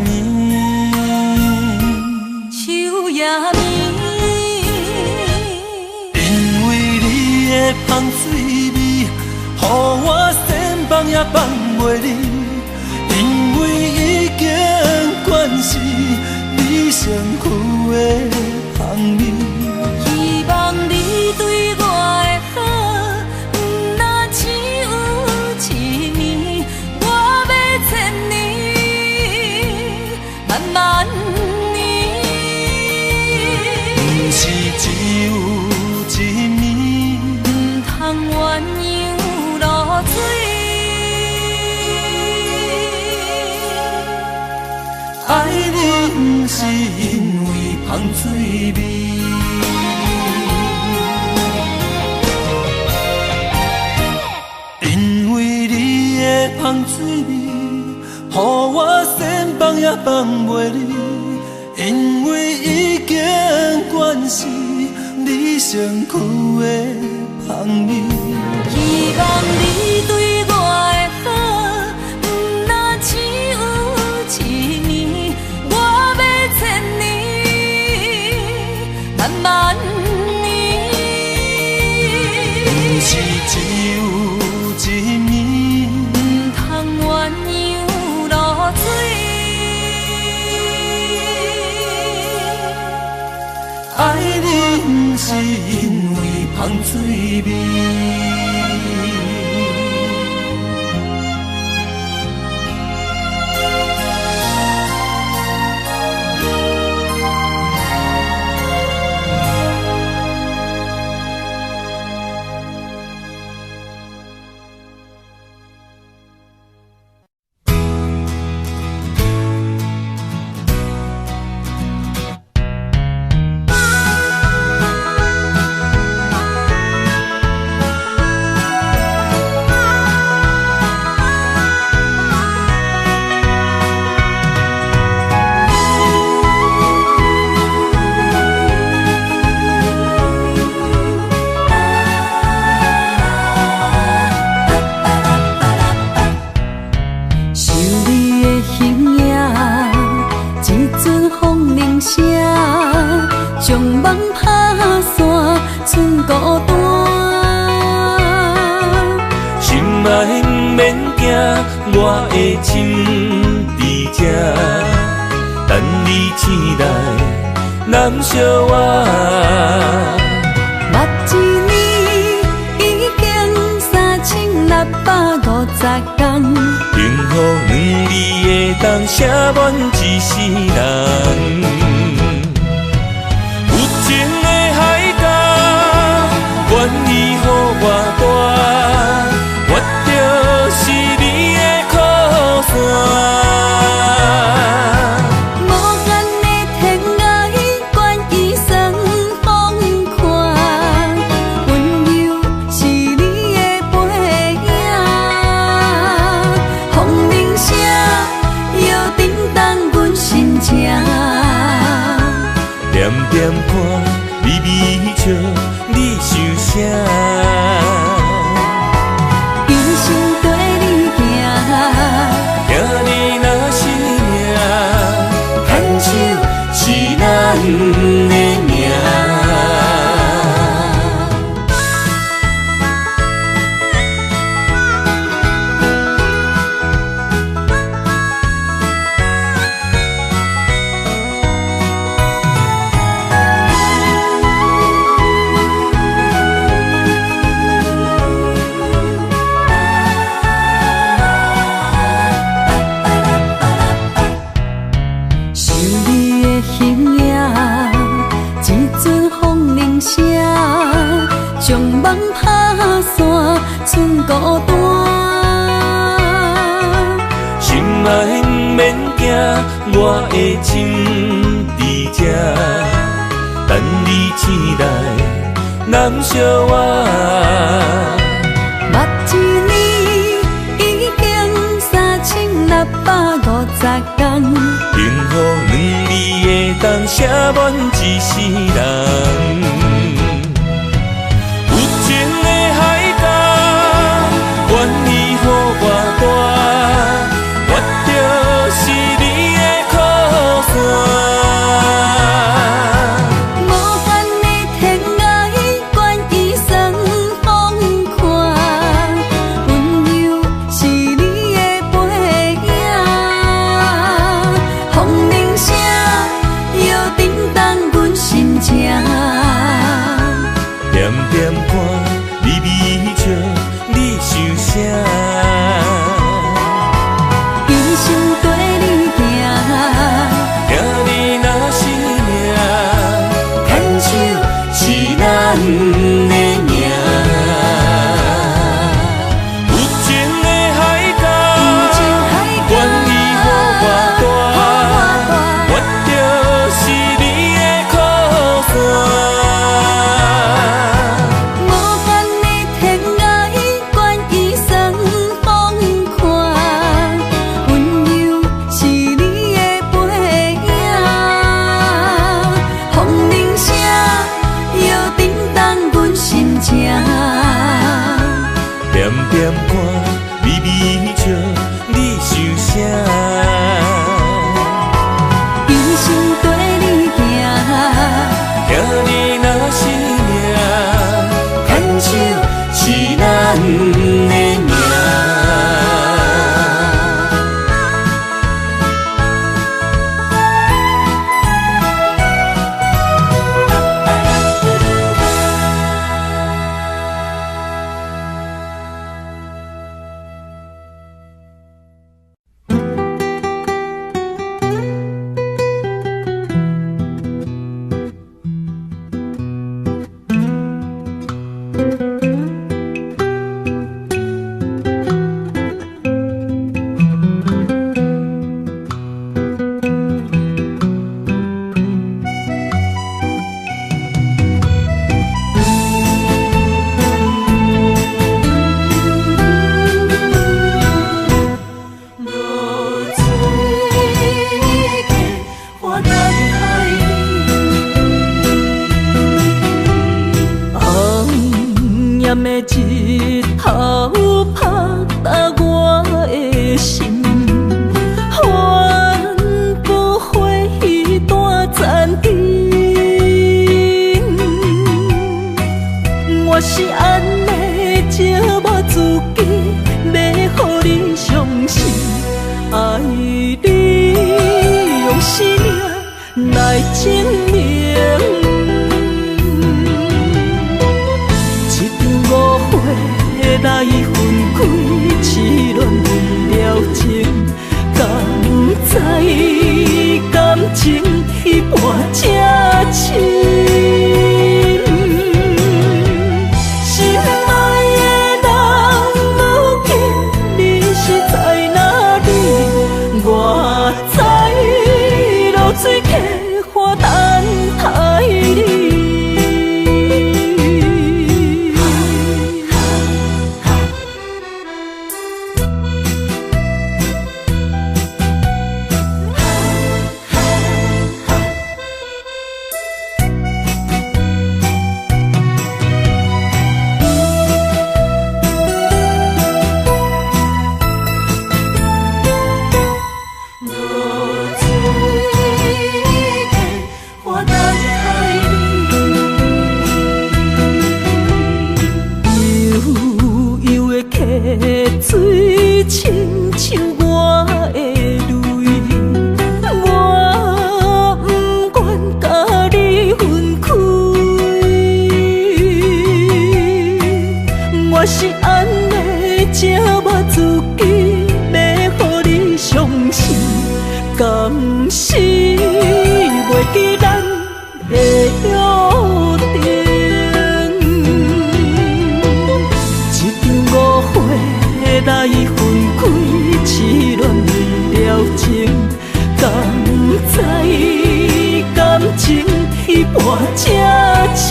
眠，手也眠，因为你的香水味，予我先放也放袂离。因为已经惯是你身躯的香味，希望你对我的好，不若只有一年，我要千年，万万年。不是只有一年，不通鸳鸯落水。爱你不是因为香水味，因为你的香水味，予我先放也放袂离。因为已经惯是你身躯的香味，希望你对我的好，不若只有一年，我要千年，万万年。不是只有一年，不通鸳鸯落水。爱你不是因为香水味。我的心在这，等你醒来，难相我。当写满一世人。有情的海角，愿意予我带，我就是你的靠山。点点看，微微笑，你想啥？一生跟你行，行你若是命，牵手是咱的命。将梦拍散，剩孤单。心爱不免惊，我的心伫这，等你醒来，难相我。目一年已经3650天，幸福两字会当写满一世人。愿意予我带，我就是你的靠山。无限的天涯，愿意送风看，温柔是你的背影。风铃声摇震动阮心情，点点看，微微笑。你想啥？一生跟你行，行你若是命，牵手是咱的命。有情的海角，愿意予我带，我就是你的靠山。点点看，微微笑，你想啥？一生跟你行，行你若是命，牵手是咱的命。日头拍打我的心，帆布花彼段残灯。我是安尼寂寞自己，要予你相信，爱你用生命来证明。来分开，痴恋为了情，甘敢是袂记咱的约定？一场误会来分开，痴恋了情，敢知感情一半才深？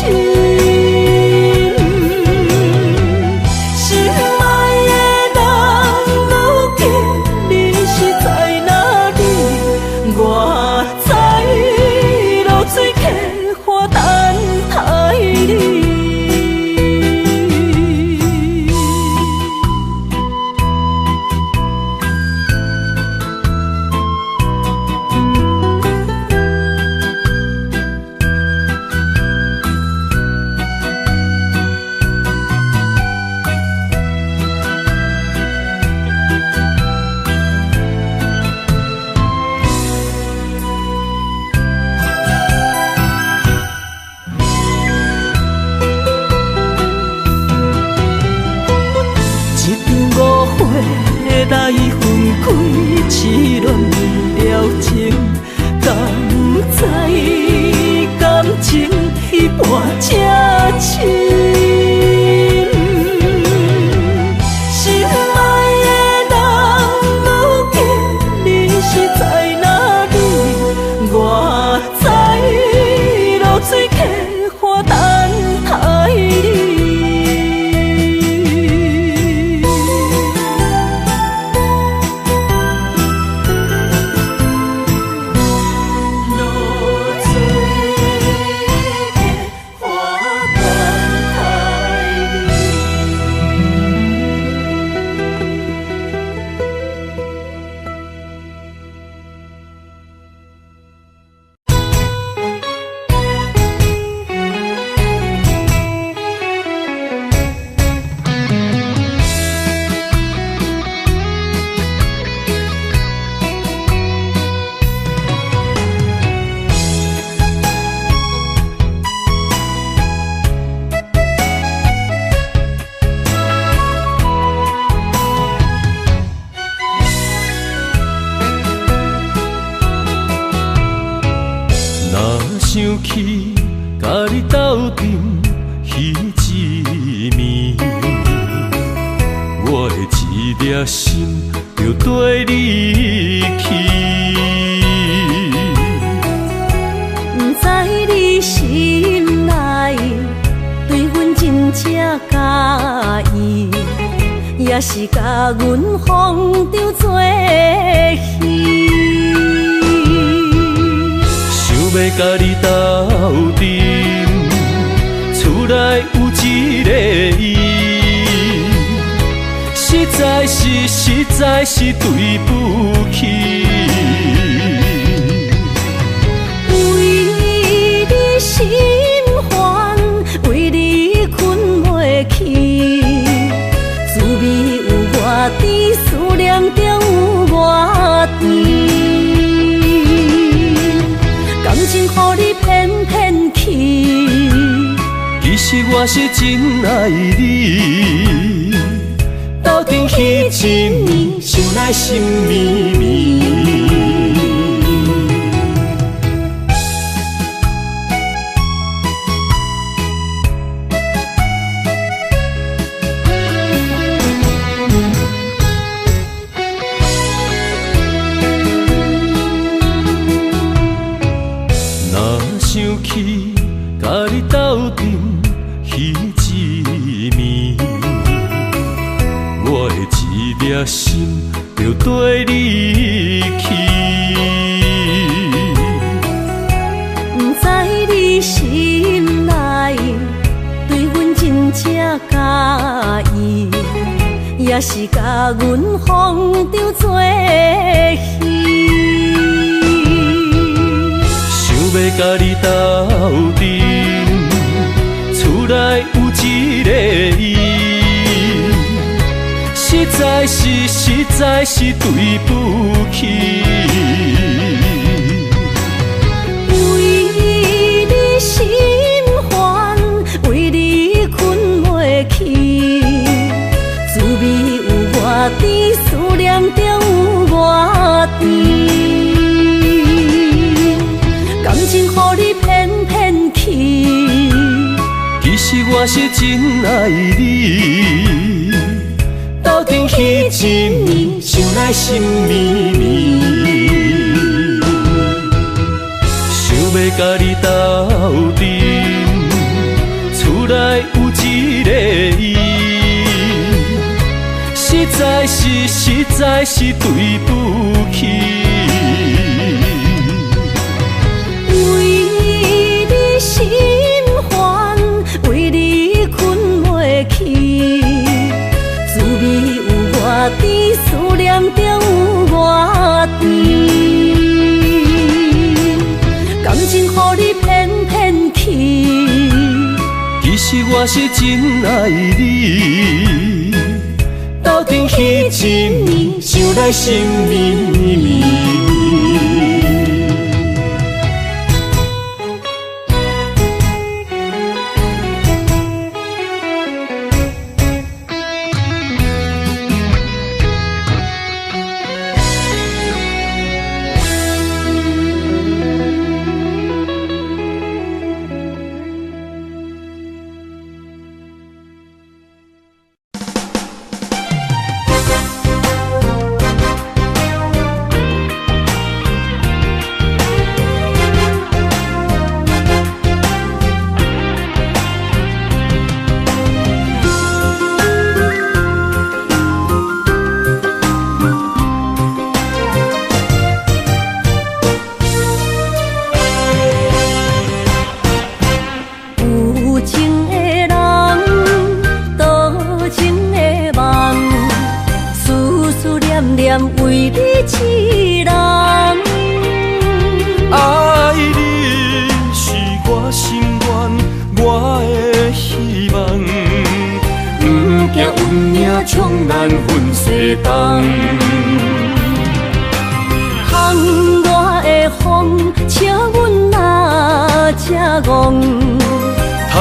来分开，痴恋了情，敢知感情一半才深？心爱的人，如今你是在哪里？我在露水客花等待你。想起甲你斗阵彼一暝，我的一粒心就跟你去。不知你心内对阮真正介意，也是甲阮放着做戏。要甲你斗阵，厝内有一个伊，实在是对不起。为你心烦，为你困袂去，滋味有外甜，思念就有外甜。感情予你骗骗去，其实我是真爱你。斗阵彼一暝，想来心绵绵。想起甲你斗阵彼一暝，我的一粒心就跟你去。不知你心内对阮真正介意，也是甲阮放着做戏。要甲你斗阵，厝内有一个伊，实在是对不起。为你心烦，为你困袂去，滋味有外甜，思念就有外甜。我是真爱你，斗阵彼一暝，想来心绵绵，想要甲你斗阵，厝内有一个伊，实在是对不起。为你心烦，为你困袂去，滋味有偌甜，思念着有偌甜。感情予你骗骗去，其实我是真爱你，斗阵彼一暝，想来心绵绵。为你痴人，爱你是我心愿，我的希望，不惊运命冲咱分世东。窗外的风，笑阮哪这戆。窗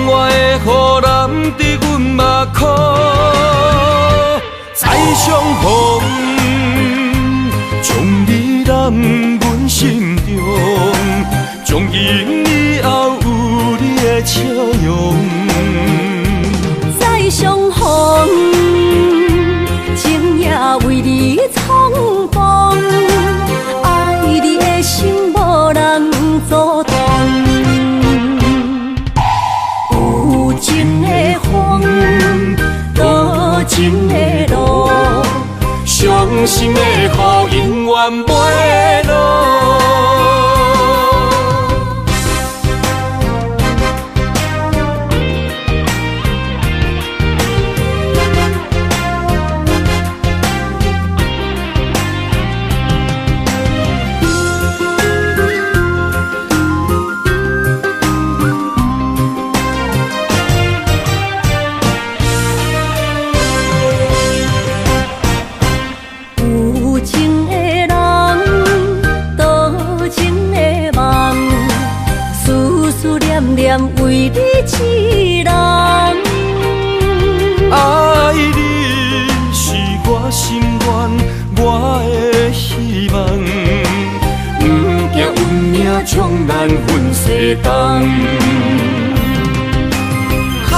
外的雨淋伫阮目眶，再相逢。将你揽阮心中，从今以后有你的笑容。再相逢，情也为你冲动，爱你的心无人阻挡。有情的风，多情的路。伤心的雨永远袂落。为你痴人，爱你是我心愿，我的希望，不惊运命冲咱分世东。窗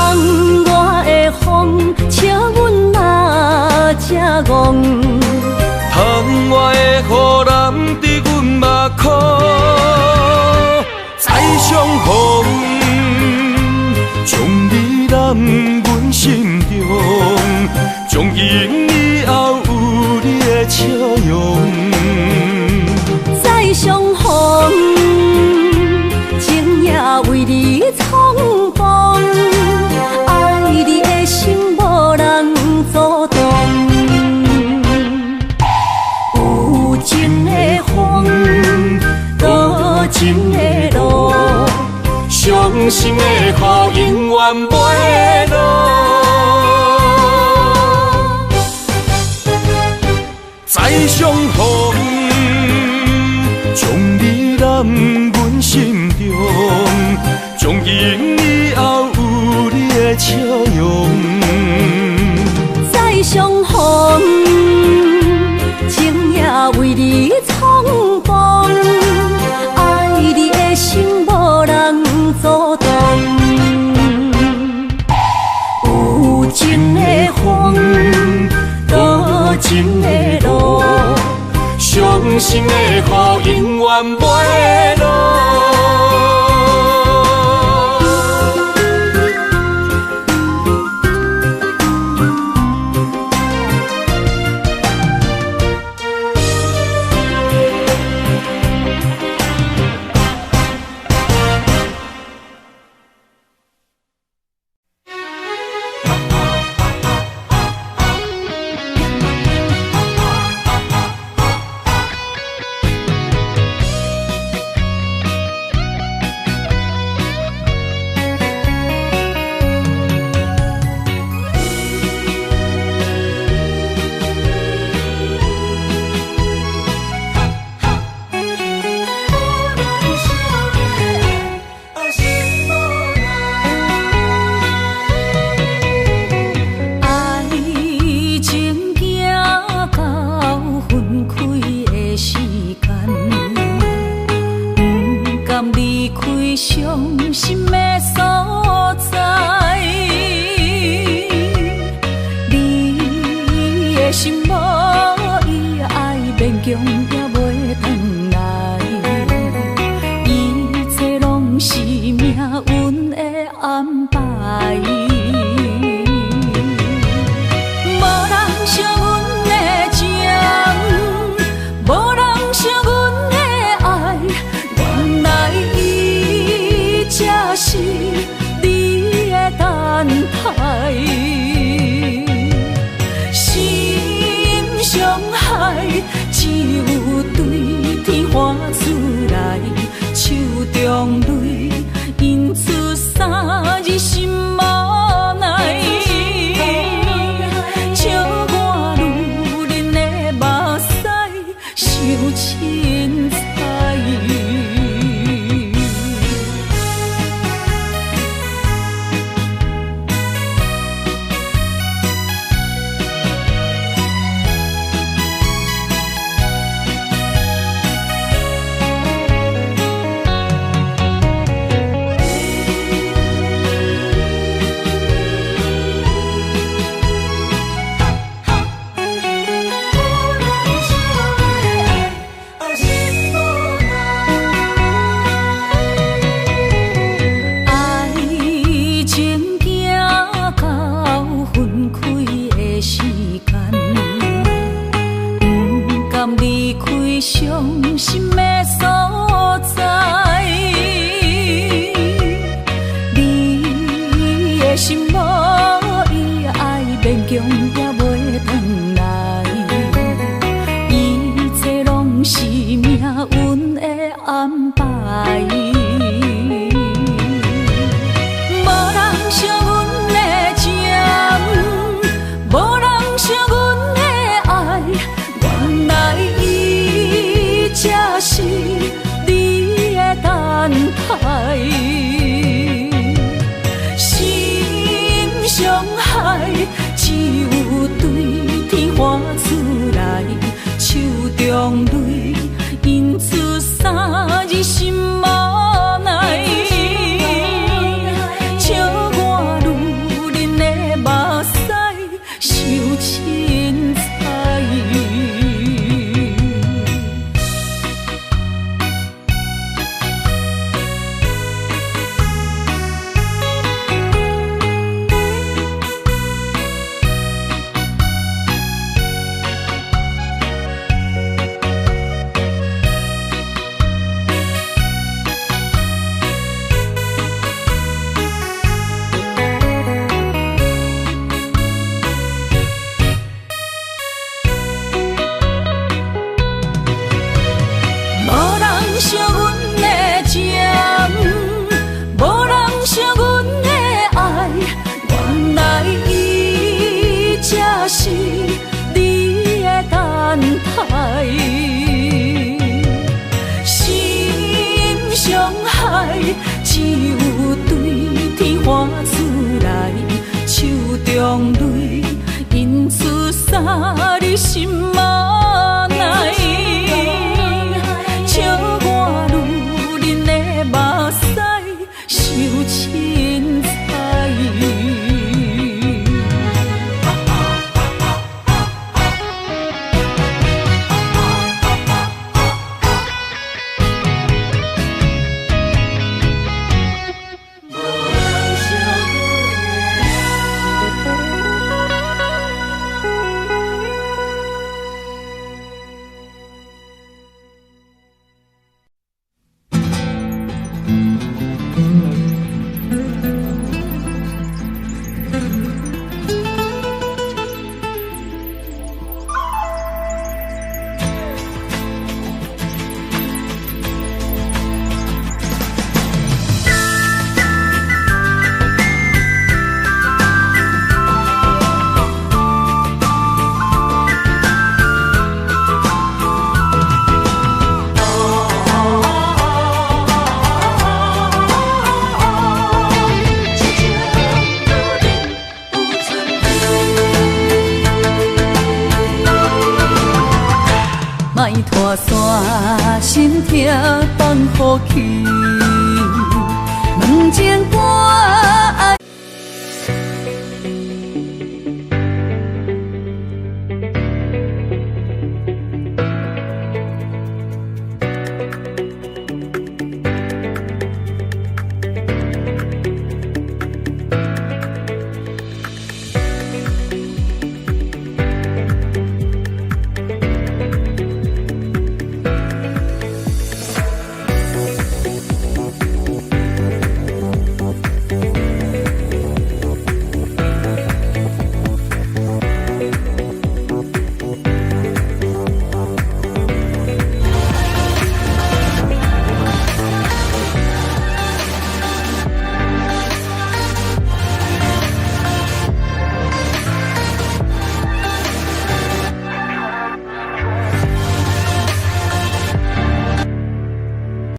外的风，笑阮哪这戆。窗外的雨淋伫阮目眶，再相逢。将你揽阮心中，从今以后有你的笑容。再相逢，情也为你冲动，爱你的心无人阻挡。有情的风，多情的路。伤心的雨永远袂落，再相逢，将你揽阮心中，从今以后有你的笑容。再相逢，情也为你冲动，爱你的心无人阻挡。心的路，伤心的雨永远袂落。泪，因此三日大山心痛放雨去，问情歌。